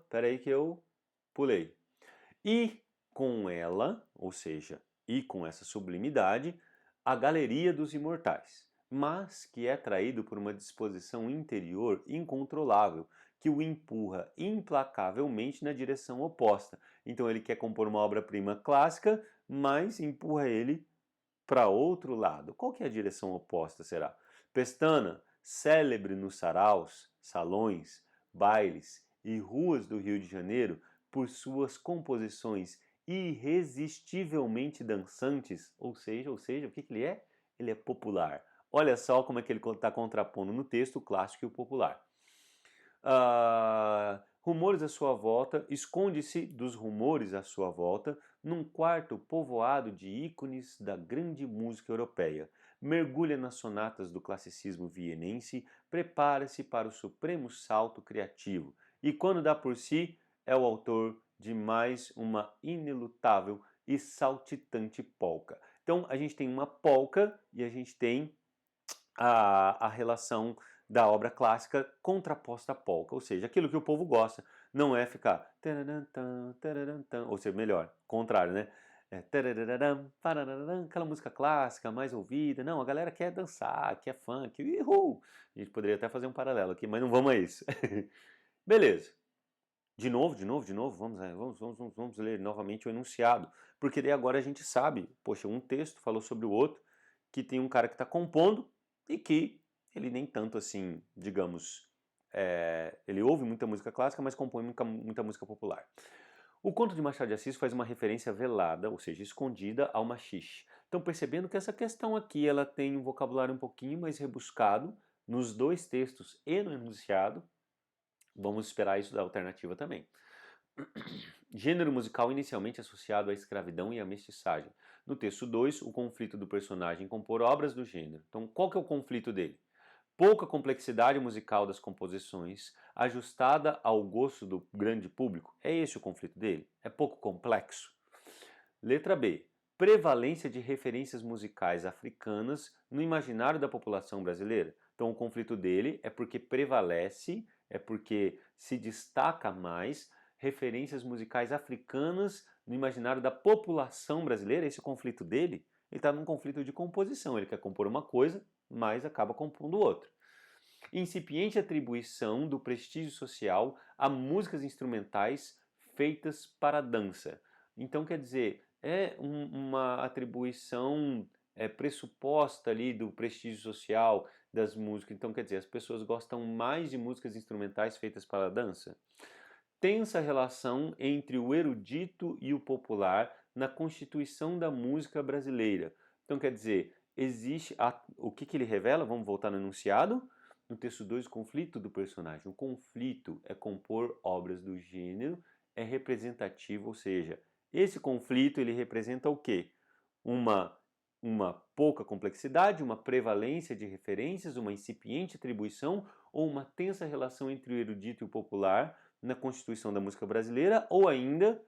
peraí que eu pulei. E com ela, ou seja, e com essa sublimidade, a galeria dos imortais, mas que é atraído por uma disposição interior incontrolável, que o empurra implacavelmente na direção oposta. Então ele quer compor uma obra-prima clássica, mas empurra ele para outro lado. Qual que é a direção oposta, será? Pestana, célebre nos saraus, salões, bailes e ruas do Rio de Janeiro por suas composições irresistivelmente dançantes, ou seja, o que ele é? Ele é popular. Olha só como é que ele está contrapondo no texto o clássico e o popular. Rumores à sua volta, esconde-se dos rumores à sua volta num quarto povoado de ícones da grande música europeia. Mergulha nas sonatas do classicismo vienense, prepara-se para o supremo salto criativo e, quando dá por si, é o autor de mais uma inelutável e saltitante polca. Então, a gente tem uma polca e a gente tem a relação da obra clássica contraposta à polca, ou seja, aquilo que o povo gosta, não é ficar ou seja, melhor, contrário, né? Aquela música clássica mais ouvida, não, a galera quer dançar, quer funk, uhul. A gente poderia até fazer um paralelo aqui, mas não vamos a isso. Beleza. De novo, vamos ler novamente o enunciado, porque daí agora a gente sabe, poxa, um texto falou sobre o outro, que tem um cara que está compondo e que ele nem tanto assim, digamos, ele ouve muita música clássica, mas compõe muita música popular. O conto de Machado de Assis faz uma referência velada, ou seja, escondida, ao machixe. Então, percebendo que essa questão aqui ela tem um vocabulário um pouquinho mais rebuscado nos dois textos e no enunciado, vamos esperar isso da alternativa também. Gênero musical inicialmente associado à escravidão e à mestiçagem. No texto 2, o conflito do personagem compor obras do gênero. Então, qual que é o conflito dele? Pouca complexidade musical das composições, ajustada ao gosto do grande público. É esse o conflito dele? É pouco complexo? Letra B. Prevalência de referências musicais africanas no imaginário da população brasileira. Então, o conflito dele é porque prevalece, é porque se destaca mais referências musicais africanas no imaginário da população brasileira. Esse é o conflito dele. Ele está num conflito de composição. Ele quer compor uma coisa, mas acaba compondo outra. Incipiente atribuição do prestígio social a músicas instrumentais feitas para a dança. Então, quer dizer, uma atribuição pressuposta ali do prestígio social das músicas. Então, quer dizer, as pessoas gostam mais de músicas instrumentais feitas para a dança. Tensa relação entre o erudito e o popular na constituição da música brasileira. Então, quer dizer, o que ele revela? Vamos voltar no enunciado. No texto 2, o conflito do personagem. O conflito é compor obras do gênero, é representativo, ou seja, esse conflito ele representa o quê? Uma pouca complexidade, uma prevalência de referências, uma incipiente atribuição ou uma tensa relação entre o erudito e o popular na constituição da música brasileira, ou ainda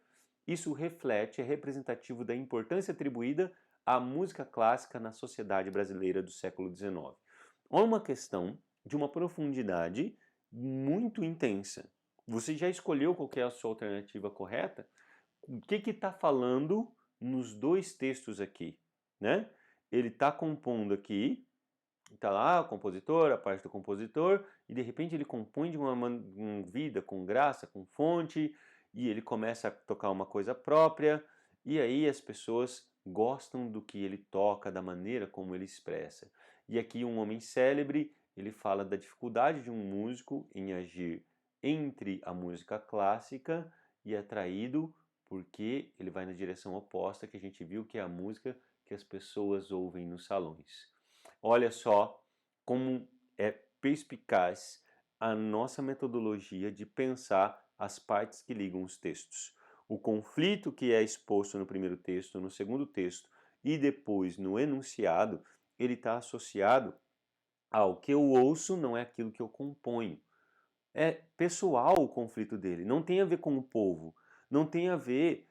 isso reflete, é representativo da importância atribuída à música clássica na sociedade brasileira do século XIX. É uma questão de uma profundidade muito intensa. Você já escolheu qual é a sua alternativa correta? O que está falando nos dois textos aqui, né? Ele está compondo aqui, está lá o compositor, a parte do compositor, e de repente ele compõe de uma vida, com graça, com fonte, e ele começa a tocar uma coisa própria, e aí as pessoas gostam do que ele toca, da maneira como ele expressa. E aqui um homem célebre, ele fala da dificuldade de um músico em agir entre a música clássica e atraído porque ele vai na direção oposta que a gente viu, que é a música que as pessoas ouvem nos salões. Olha só como é perspicaz a nossa metodologia de pensar as partes que ligam os textos. O conflito que é exposto no primeiro texto, no segundo texto e depois no enunciado, ele está associado ao que eu ouço, não é aquilo que eu componho. É pessoal o conflito dele, não tem a ver com o povo, não tem a ver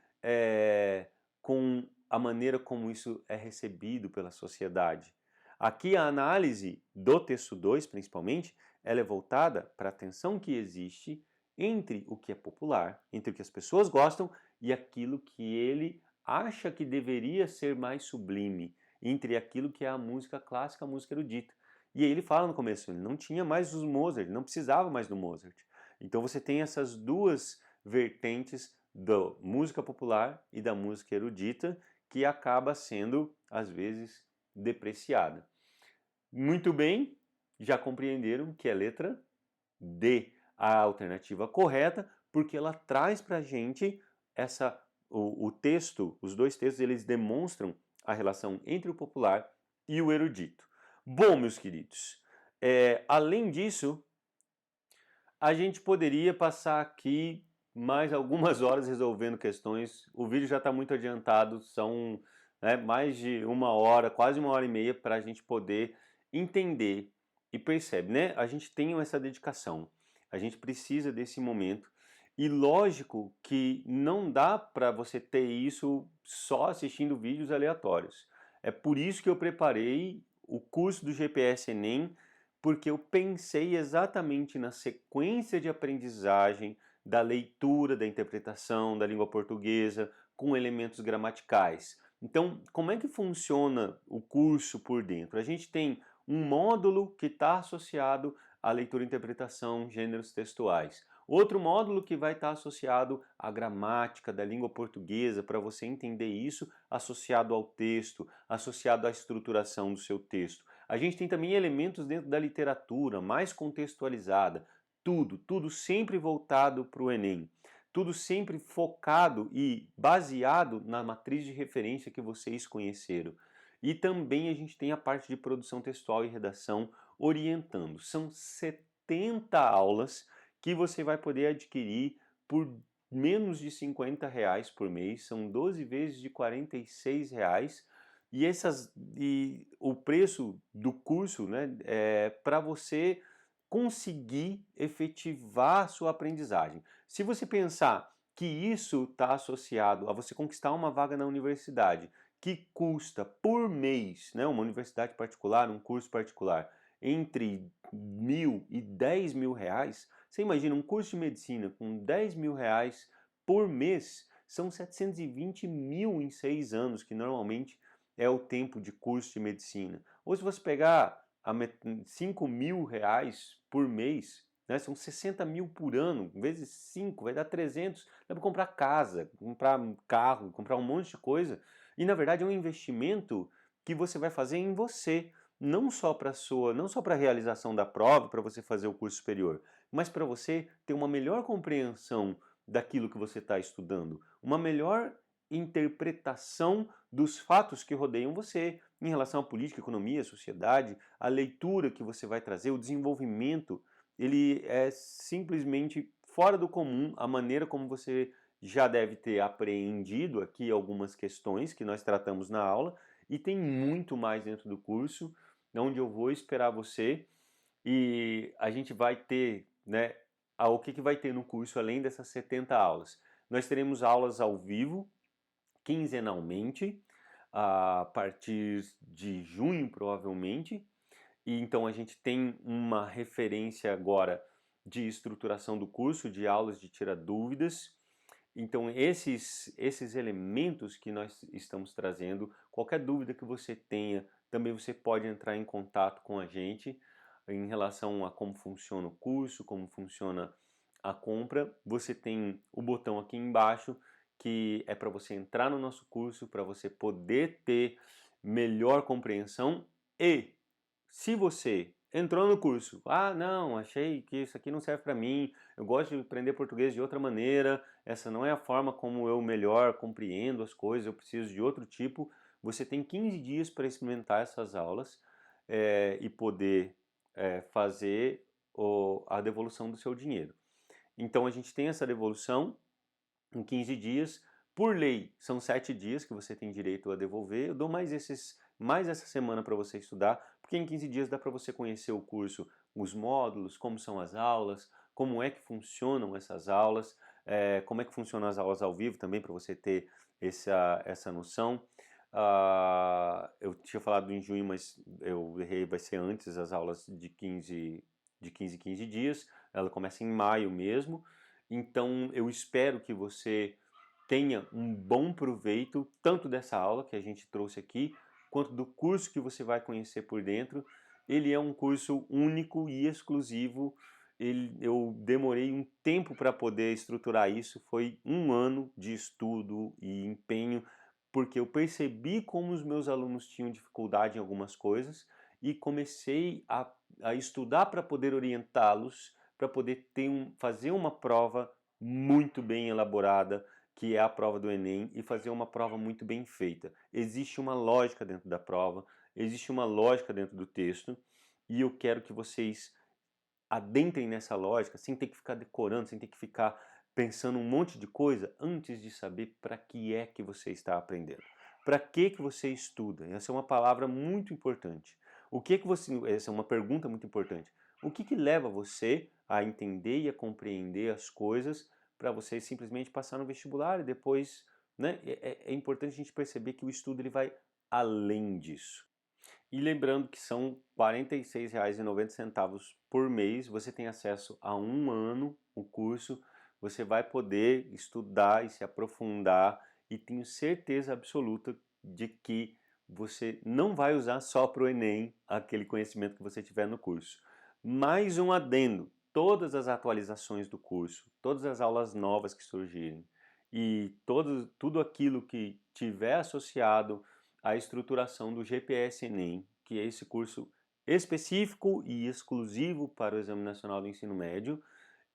com a maneira como isso é recebido pela sociedade. Aqui a análise do texto 2, principalmente, ela é voltada para a tensão que existe entre o que é popular, entre o que as pessoas gostam e aquilo que ele acha que deveria ser mais sublime, entre aquilo que é a música clássica, a música erudita. E aí ele fala no começo, ele não tinha mais os Mozart, não precisava mais do Mozart. Então você tem essas duas vertentes da música popular e da música erudita que acaba sendo, às vezes, depreciada. Muito bem, já compreenderam que é letra D, a alternativa correta, porque ela traz para a gente o texto, os dois textos, eles demonstram a relação entre o popular e o erudito. Bom, meus queridos, além disso, a gente poderia passar aqui mais algumas horas resolvendo questões. O vídeo já está muito adiantado, são mais de uma hora, quase uma hora e meia para a gente poder entender. E percebe, né? A gente tem essa dedicação, a gente precisa desse momento. E lógico que não dá para você ter isso só assistindo vídeos aleatórios. É por isso que eu preparei o curso do GPS Enem, porque eu pensei exatamente na sequência de aprendizagem da leitura, da interpretação da língua portuguesa com elementos gramaticais. Então, como é que funciona o curso por dentro? A gente tem um módulo que está associado à leitura e interpretação, gêneros textuais. Outro módulo que vai estar associado à gramática da língua portuguesa, para você entender isso, associado ao texto, associado à estruturação do seu texto. A gente tem também elementos dentro da literatura, mais contextualizada. Tudo sempre voltado para o Enem. Tudo sempre focado e baseado na matriz de referência que vocês conheceram. E também a gente tem a parte de produção textual e redação orientando. São 70 aulas que você vai poder adquirir por menos de R$ 50 por mês, são 12 vezes de R$ 46, e o preço do curso, né, é para você conseguir efetivar a sua aprendizagem. Se você pensar que isso está associado a você conquistar uma vaga na universidade, que custa por mês, né, uma universidade particular, um curso particular, entre 1.000 e R$ 10.000, você imagina um curso de medicina com R$ 10.000 por mês, são 720 mil em 6 anos, que normalmente é o tempo de curso de medicina. Ou se você pegar R$ 5.000 por mês, né, são 60 mil por ano, vezes 5, vai dar 300, dá para comprar casa, comprar carro, comprar um monte de coisa. E na verdade é um investimento que você vai fazer em você, não só para a realização da prova, para você fazer o curso superior, mas para você ter uma melhor compreensão daquilo que você está estudando, uma melhor interpretação dos fatos que rodeiam você em relação à política, economia, sociedade, a leitura que você vai trazer, o desenvolvimento, ele é simplesmente fora do comum a maneira como você já deve ter apreendido aqui algumas questões que nós tratamos na aula, e tem muito mais dentro do curso, onde eu vou esperar você, e a gente vai ter, né, o que vai ter no curso além dessas 70 aulas. Nós teremos aulas ao vivo, quinzenalmente, a partir de junho, provavelmente. E então a gente tem uma referência agora de estruturação do curso, de aulas de tirar dúvidas. Então esses elementos que nós estamos trazendo, qualquer dúvida que você tenha, também você pode entrar em contato com a gente em relação a como funciona o curso, como funciona a compra. Você tem o botão aqui embaixo que é para você entrar no nosso curso, para você poder ter melhor compreensão. E se você entrou no curso, não, achei que isso aqui não serve para mim, eu gosto de aprender português de outra maneira, essa não é a forma como eu melhor compreendo as coisas, eu preciso de outro tipo, você tem 15 dias para experimentar essas aulas e poder fazer a devolução do seu dinheiro. Então a gente tem essa devolução em 15 dias. Por lei, são 7 dias que você tem direito a devolver. Eu dou mais essa semana para você estudar, porque em 15 dias dá para você conhecer o curso, os módulos, como são as aulas, como é que funcionam essas aulas, como é que funcionam as aulas ao vivo também, para você ter essa noção. Eu tinha falado em junho, mas eu errei, vai ser antes as aulas de 15 em 15 dias. Ela começa em maio mesmo. Então eu espero que você tenha um bom proveito tanto dessa aula que a gente trouxe aqui, quanto do curso que você vai conhecer por dentro. Ele é um curso único e exclusivo. Eu demorei um tempo para poder estruturar isso, foi um ano de estudo e empenho, porque eu percebi como os meus alunos tinham dificuldade em algumas coisas e comecei a estudar para poder orientá-los, para poder fazer uma prova muito bem elaborada, que é a prova do Enem, e fazer uma prova muito bem feita. Existe uma lógica dentro da prova, existe uma lógica dentro do texto, e eu quero que vocês adentrem nessa lógica, sem ter que ficar decorando, sem ter que ficar pensando um monte de coisa, antes de saber para que é que você está aprendendo. Para que você estuda? Essa é uma palavra muito importante. Essa é uma pergunta muito importante. O que leva você a entender e a compreender as coisas para você simplesmente passar no vestibular e depois, né? É importante a gente perceber que o estudo ele vai além disso. E lembrando que são R$ 46,90 por mês, você tem acesso a um ano o curso, você vai poder estudar e se aprofundar, e tenho certeza absoluta de que você não vai usar só para o Enem aquele conhecimento que você tiver no curso. Mais um adendo, todas as atualizações do curso, todas as aulas novas que surgirem e tudo aquilo que tiver associado à estruturação do GPS Enem, que é esse curso específico e exclusivo para o Exame Nacional do Ensino Médio,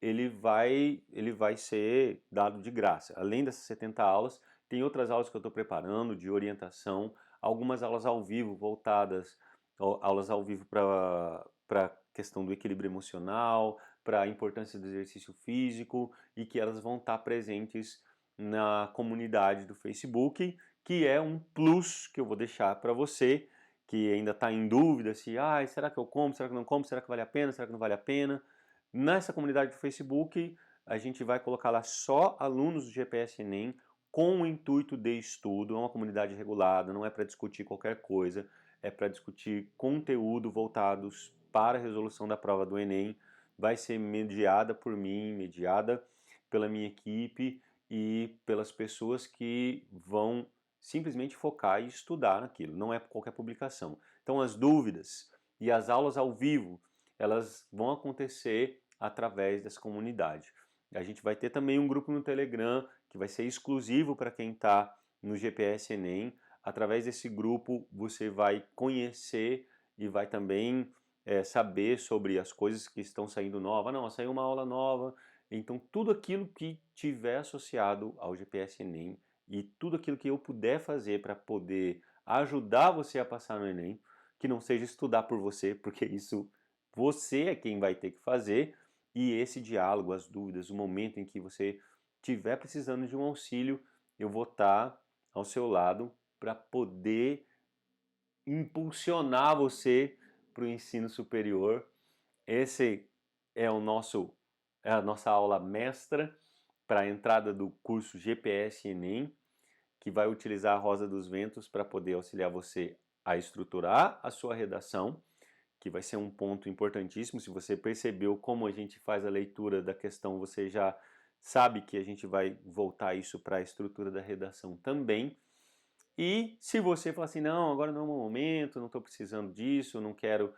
ele vai ser dado de graça. Além dessas 70 aulas, tem outras aulas que eu estou preparando de orientação, algumas aulas ao vivo voltadas, aulas ao vivo para a questão do equilíbrio emocional, para a importância do exercício físico e que elas vão estar presentes na comunidade do Facebook, que é um plus que eu vou deixar para você que ainda está em dúvida se, será que eu como, será que não como, será que vale a pena, será que não vale a pena. Nessa comunidade do Facebook, a gente vai colocar lá só alunos do GPS Enem com o intuito de estudo. É uma comunidade regulada, não é para discutir qualquer coisa, é para discutir conteúdo voltados para a resolução da prova do Enem. Vai ser mediada por mim, mediada pela minha equipe e pelas pessoas que vão simplesmente focar e estudar naquilo, não é qualquer publicação. Então as dúvidas e as aulas ao vivo, elas vão acontecer através dessa comunidade. A gente vai ter também um grupo no Telegram que vai ser exclusivo para quem está no GPS Enem. Através desse grupo você vai conhecer e vai também saber sobre as coisas que estão saindo novas. Não, saiu uma aula nova. Então tudo aquilo que tiver associado ao GPS Enem e tudo aquilo que eu puder fazer para poder ajudar você a passar no Enem, que não seja estudar por você, porque isso você é quem vai ter que fazer, e esse diálogo, as dúvidas, o momento em que você estiver precisando de um auxílio, eu vou estar ao seu lado para poder impulsionar você para o ensino superior. Esse é a nossa aula mestra para a entrada do curso GPS Enem, que vai utilizar a Rosa dos Ventos para poder auxiliar você a estruturar a sua redação, que vai ser um ponto importantíssimo. Se você percebeu como a gente faz a leitura da questão, você já sabe que a gente vai voltar isso para a estrutura da redação também. E se você falar assim, não, agora não é o meu momento, não estou precisando disso, não quero,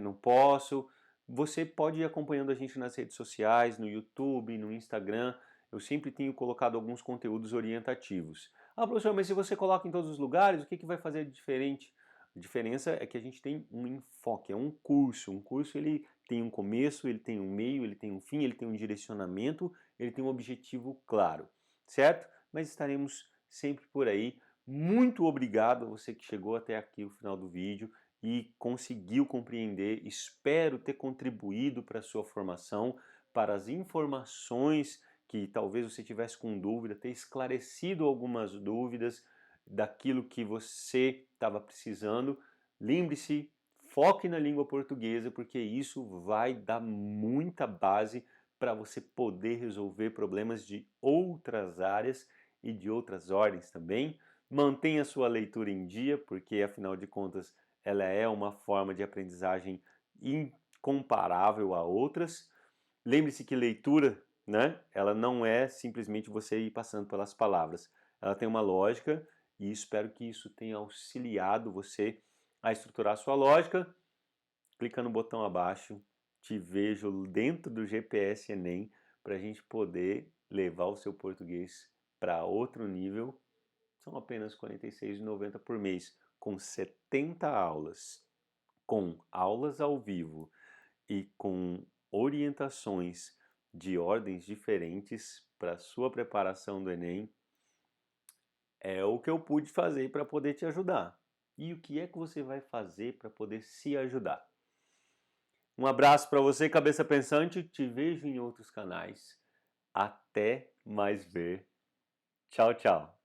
não posso, você pode ir acompanhando a gente nas redes sociais, no YouTube, no Instagram. Eu sempre tenho colocado alguns conteúdos orientativos. Professor, mas se você coloca em todos os lugares, o que vai fazer de diferente? A diferença é que a gente tem um enfoque, é um curso. Um curso ele tem um começo, ele tem um meio, ele tem um fim, ele tem um direcionamento, ele tem um objetivo claro, certo? Mas estaremos sempre por aí. Muito obrigado a você que chegou até aqui o final do vídeo e conseguiu compreender. Espero ter contribuído para a sua formação, para as informações que talvez você tivesse com dúvida, ter esclarecido algumas dúvidas daquilo que você estava precisando. Lembre-se, foque na língua portuguesa, porque isso vai dar muita base para você poder resolver problemas de outras áreas e de outras ordens também. Mantenha sua leitura em dia, porque afinal de contas ela é uma forma de aprendizagem incomparável a outras. Lembre-se que leitura, ela não é simplesmente você ir passando pelas palavras. Ela tem uma lógica e espero que isso tenha auxiliado você a estruturar a sua lógica. Clica no botão abaixo, te vejo dentro do GPS Enem para a gente poder levar o seu português para outro nível. São apenas R$ 46,90 por mês, com 70 aulas, com aulas ao vivo e com orientações de ordens diferentes para a sua preparação do Enem. É o que eu pude fazer para poder te ajudar. E o que é que você vai fazer para poder se ajudar? Um abraço para você, cabeça pensante. Te vejo em outros canais. Até mais ver. Tchau, tchau.